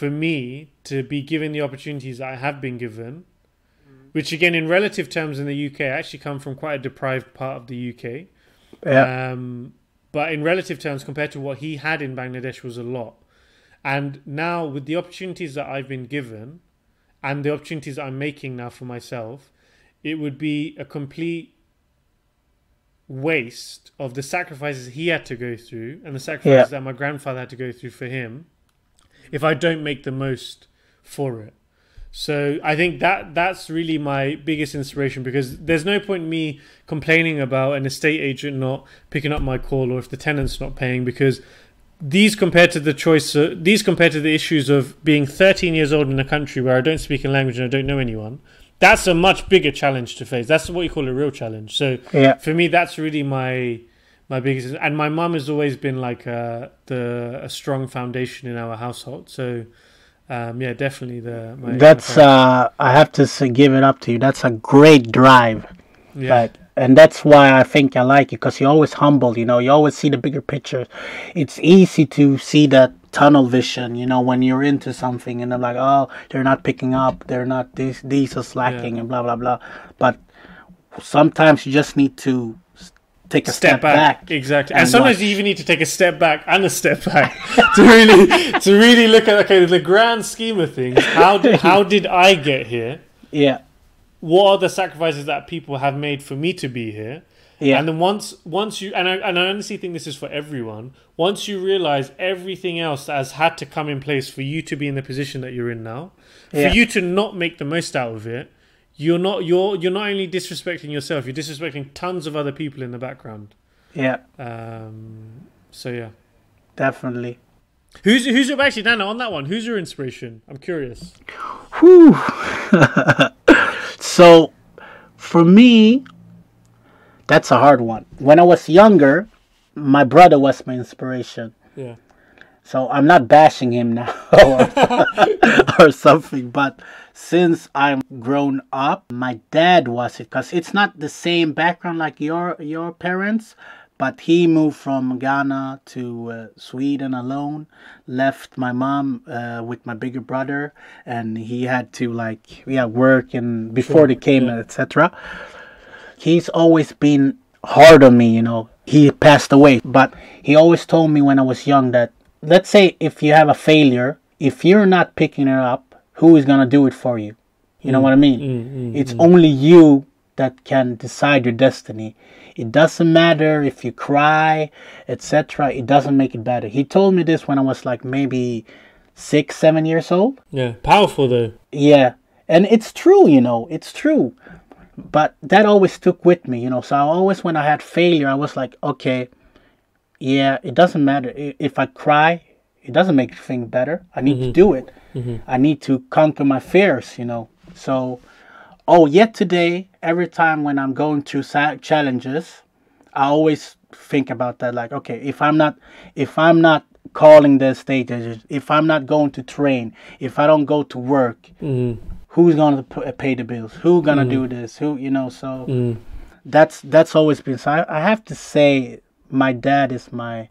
me to be given the opportunities that I have been given, which again, in relative terms in the UK, I actually come from quite a deprived part of the UK. Yeah. But in relative terms, compared to what he had in Bangladesh, was a lot. And now with the opportunities that I've been given and the opportunities that I'm making now for myself, it would be a complete waste of the sacrifices he had to go through and the sacrifices that my grandfather had to go through for him if I don't make the most for it. So I think that's really my biggest inspiration, because there's no point in me complaining about an estate agent not picking up my call or if the tenant's not paying, because these compared to the issues of being 13 years old in a country where I don't speak a language and I don't know anyone, that's a much bigger challenge to face. That's what you call a real challenge. So for me, that's really my biggest. And my mum has always been like a strong foundation in our household. So definitely I have to give it up to you. That's a great drive. Yeah. And that's why I think I like you, because you're always humble, you always see the bigger picture. It's easy to see that tunnel vision, when you're into something and they're like, oh, they're not picking up, they're not, these are slacking and blah, blah, blah. But sometimes you just need to take a step back. Exactly. And sometimes you even need to take a step back and a step back to really look at, okay, the grand scheme of things. How did I get here? Yeah. What are the sacrifices that people have made for me to be here? Yeah. And then once you, and I honestly think this is for everyone, once you realize everything else that has had to come in place for you to be in the position that you're in now, for you to not make the most out of it, you're not only disrespecting yourself, you're disrespecting tons of other people in the background. Yeah. So yeah. Definitely. Who's actually, Nana, on that one, who's your inspiration? I'm curious. Whew. So, for me, that's a hard one. When I was younger, my brother was my inspiration. Yeah. So I'm not bashing him now or something, but since I'm grown up, my dad was it, because it's not the same background like your parents, But he moved from Ghana to Sweden alone, left my mom with my bigger brother, and he had to work and before they came, etc. He's always been hard on me, He passed away, but he always told me when I was young that, let's say if you have a failure, if you're not picking it up, who is going to do it for you? You know what I mean? It's only you that can decide your destiny. It doesn't matter if you cry, etc. It doesn't make it better. He told me this when I was like maybe 6-7 years old. Yeah, powerful though. Yeah, and it's true, it's true. But that always stuck with me, So I always, when I had failure, I was like, okay, yeah, it doesn't matter. If I cry, it doesn't make things better. I need to do it. I need to conquer my fears, So, yet today, every time when I'm going through challenges, I always think about that. Like, okay, if I'm not calling the estate agent, if I'm not going to train, if I don't go to work, who's gonna pay the bills? Who's gonna do this? Who, So that's always been. So I have to say, my dad is my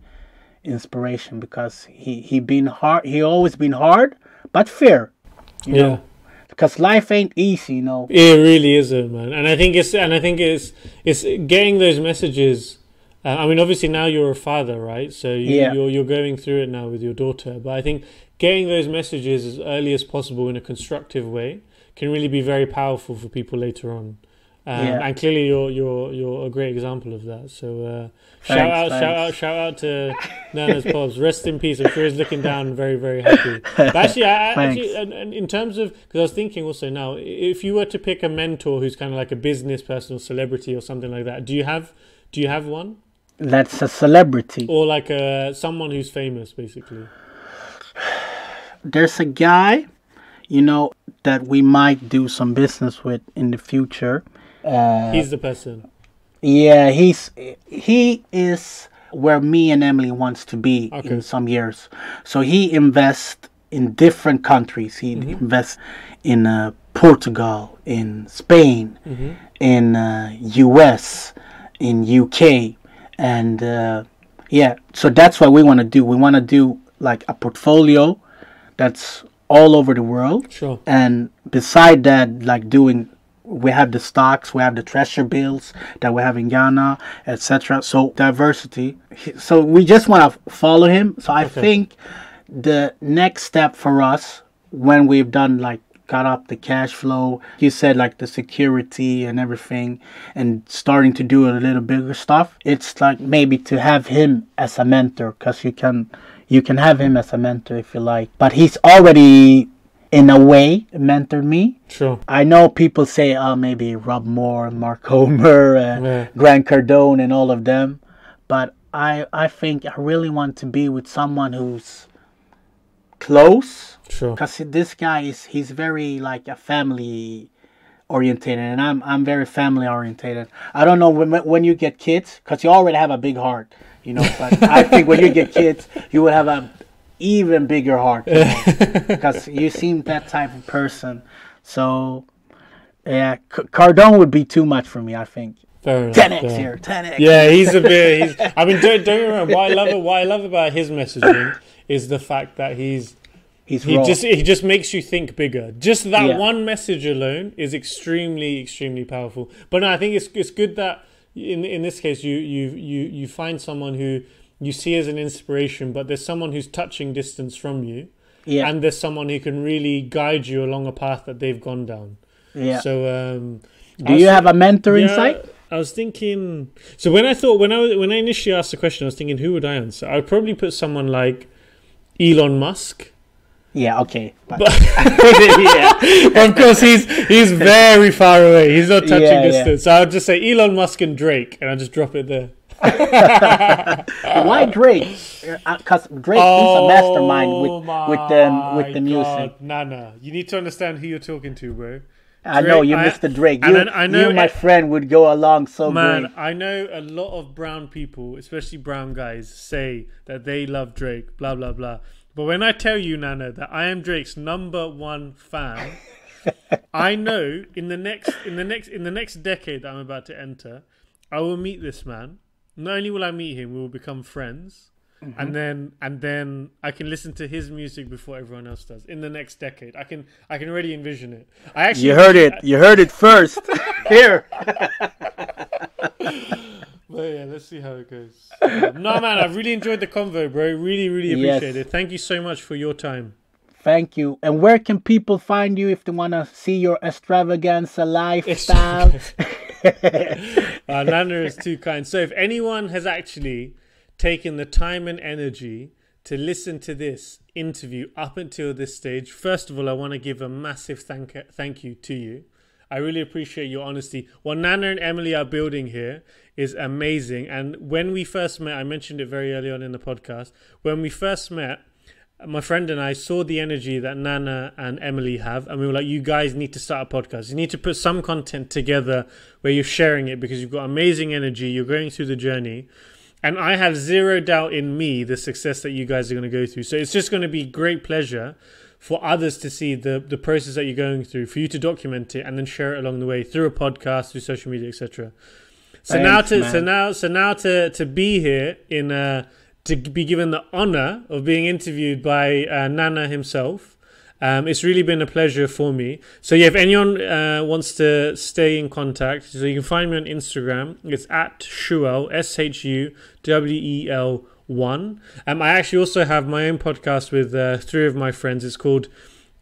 inspiration because he been hard. He always been hard, but fair. You know? Because life ain't easy, It really isn't, man. And I think it's getting those messages. I mean, obviously now you're a father, right? So you're going through it now with your daughter. But I think getting those messages as early as possible in a constructive way can really be very powerful for people later on. And clearly you're a great example of that. So shout out to Nana's pops. Rest in peace. I'm sure he's looking down very, very happy. But actually, and in terms of, because I was thinking also now, if you were to pick a mentor who's kind of like a business person or celebrity or something like that, do you have one? That's a celebrity. Or like someone who's famous, basically. There's a guy, that we might do some business with in the future. He's the person. Yeah, he is where me and Emily wants to be in some years. So he invests in different countries. He invests in Portugal, in Spain, in US, in UK, and so that's what we want to do. We want to do like a portfolio that's all over the world. Sure. And beside that, like we have the stocks, we have the treasure bills that we have in Ghana, etc. So diversity. So we just want to follow him. So I think the next step for us, when we've done got up the cash flow, you said like the security and everything, and starting to do a little bigger stuff, it's like maybe to have him as a mentor, because you can have him as a mentor if you like. But he's already, in a way, mentored me. Sure. I know people say, maybe Rob Moore, Mark Homer, Grant Cardone, and all of them. But I think I really want to be with someone who's close. Sure. Because this guy he's very like a family orientated, and I'm very family orientated. I don't know when you get kids, because you already have a big heart, But I think when you get kids, you will have a even bigger heart, because you seem that type of person. So yeah, Cardone would be too much for me, I think. Fair enough. 10x here, 10x. Yeah, he's a bit. I mean, don't get me wrong. What I love about his messaging is the fact that he just makes you think bigger. Just that one message alone is extremely, extremely powerful. But no, I think it's good that in this case you find someone who you see as an inspiration, but there's someone who's touching distance from you, and there's someone who can really guide you along a path that they've gone down. Yeah. So, do you have a mentor in sight? I was thinking. So when I initially asked the question, I was thinking, who would I answer? I'd probably put someone like Elon Musk. Yeah. Okay. But of course, he's very far away. He's not touching distance. So I'll just say Elon Musk and Drake, and I'll just drop it there. Why Drake? Because Drake is a mastermind with the music. Nana, you need to understand who you're talking to, bro. I know you missed the Drake. I know my friend would go along so great. I know a lot of brown people, especially brown guys, say that they love Drake, blah blah blah. But when I tell you, Nana, that I am Drake's #1 fan, I know in the next decade that I'm about to enter, I will meet this man, not only will I meet him, we will become friends. And then I can listen to his music before everyone else does in the next decade. I can already envision it. You heard it first here. But yeah, let's see how it goes. No, man, I've really enjoyed the convo, bro. Really, really appreciate it. Thank you so much for your time. Thank you. And where can people find you if they want to see your extravaganza lifestyle? Nana is too kind. So if anyone has actually taken the time and energy to listen to this interview up until this stage, first of all, I want to give a massive thank you to you. I really appreciate your honesty. What Nana and Emily are building here is amazing. And when we first met, I mentioned it very early on in the podcast, when we first met, my friend and I saw the energy that Nana and Emily have, and we were like, you guys need to start a podcast. You need to put some content together where you're sharing it, because you've got amazing energy, you're going through the journey. And I have zero doubt in me the success that you guys are going to go through. So it's just going to be great pleasure for others to see the process that you're going through, for you to document it and then share it along the way through a podcast, through social media, etc. So now to be here to be given the honor of being interviewed by Nana himself. It's really been a pleasure for me. So yeah, if anyone wants to stay in contact, so you can find me on Instagram. It's at Shuwel, SHUWEL 1. I actually also have my own podcast with 3 of my friends. It's called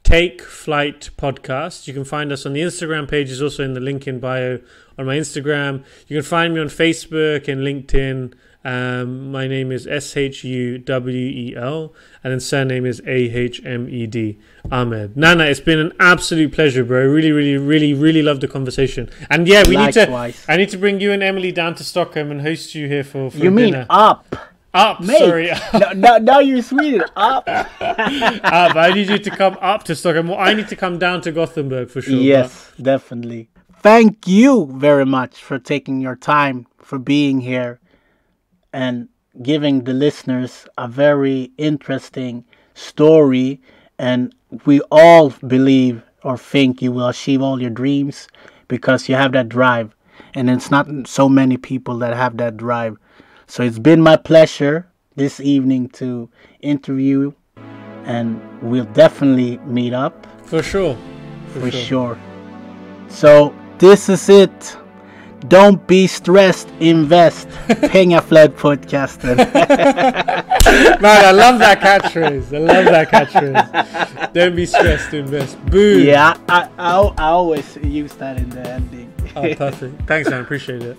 Take Flight Podcast. You can find us on the Instagram page. It's also in the link in bio on my Instagram. You can find me on Facebook and LinkedIn. My name is SHUWEL, and then surname is AHMED, Ahmed. Nana, it's been an absolute pleasure, bro. Really, really, really, really loved the conversation. And yeah, I need to bring you and Emily down to Stockholm and host you here for you mean dinner. Up, Mate. Sorry. now you're Sweden. Up. I need you to come up to Stockholm. Well, I need to come down to Gothenburg for sure. Yes, definitely. Thank you very much for taking your time, for being here, and giving the listeners a very interesting story. And we all believe or think you will achieve all your dreams because you have that drive. And it's not so many people that have that drive. So it's been my pleasure this evening to interview, and we'll definitely meet up. For sure. For sure. So this is it. Don't be stressed, invest. Pengaflödpodcasten. Man, I love that catchphrase. Don't be stressed, invest. Boom. Yeah, I always use that in the ending. Oh, perfect. Thanks, man. Appreciate it.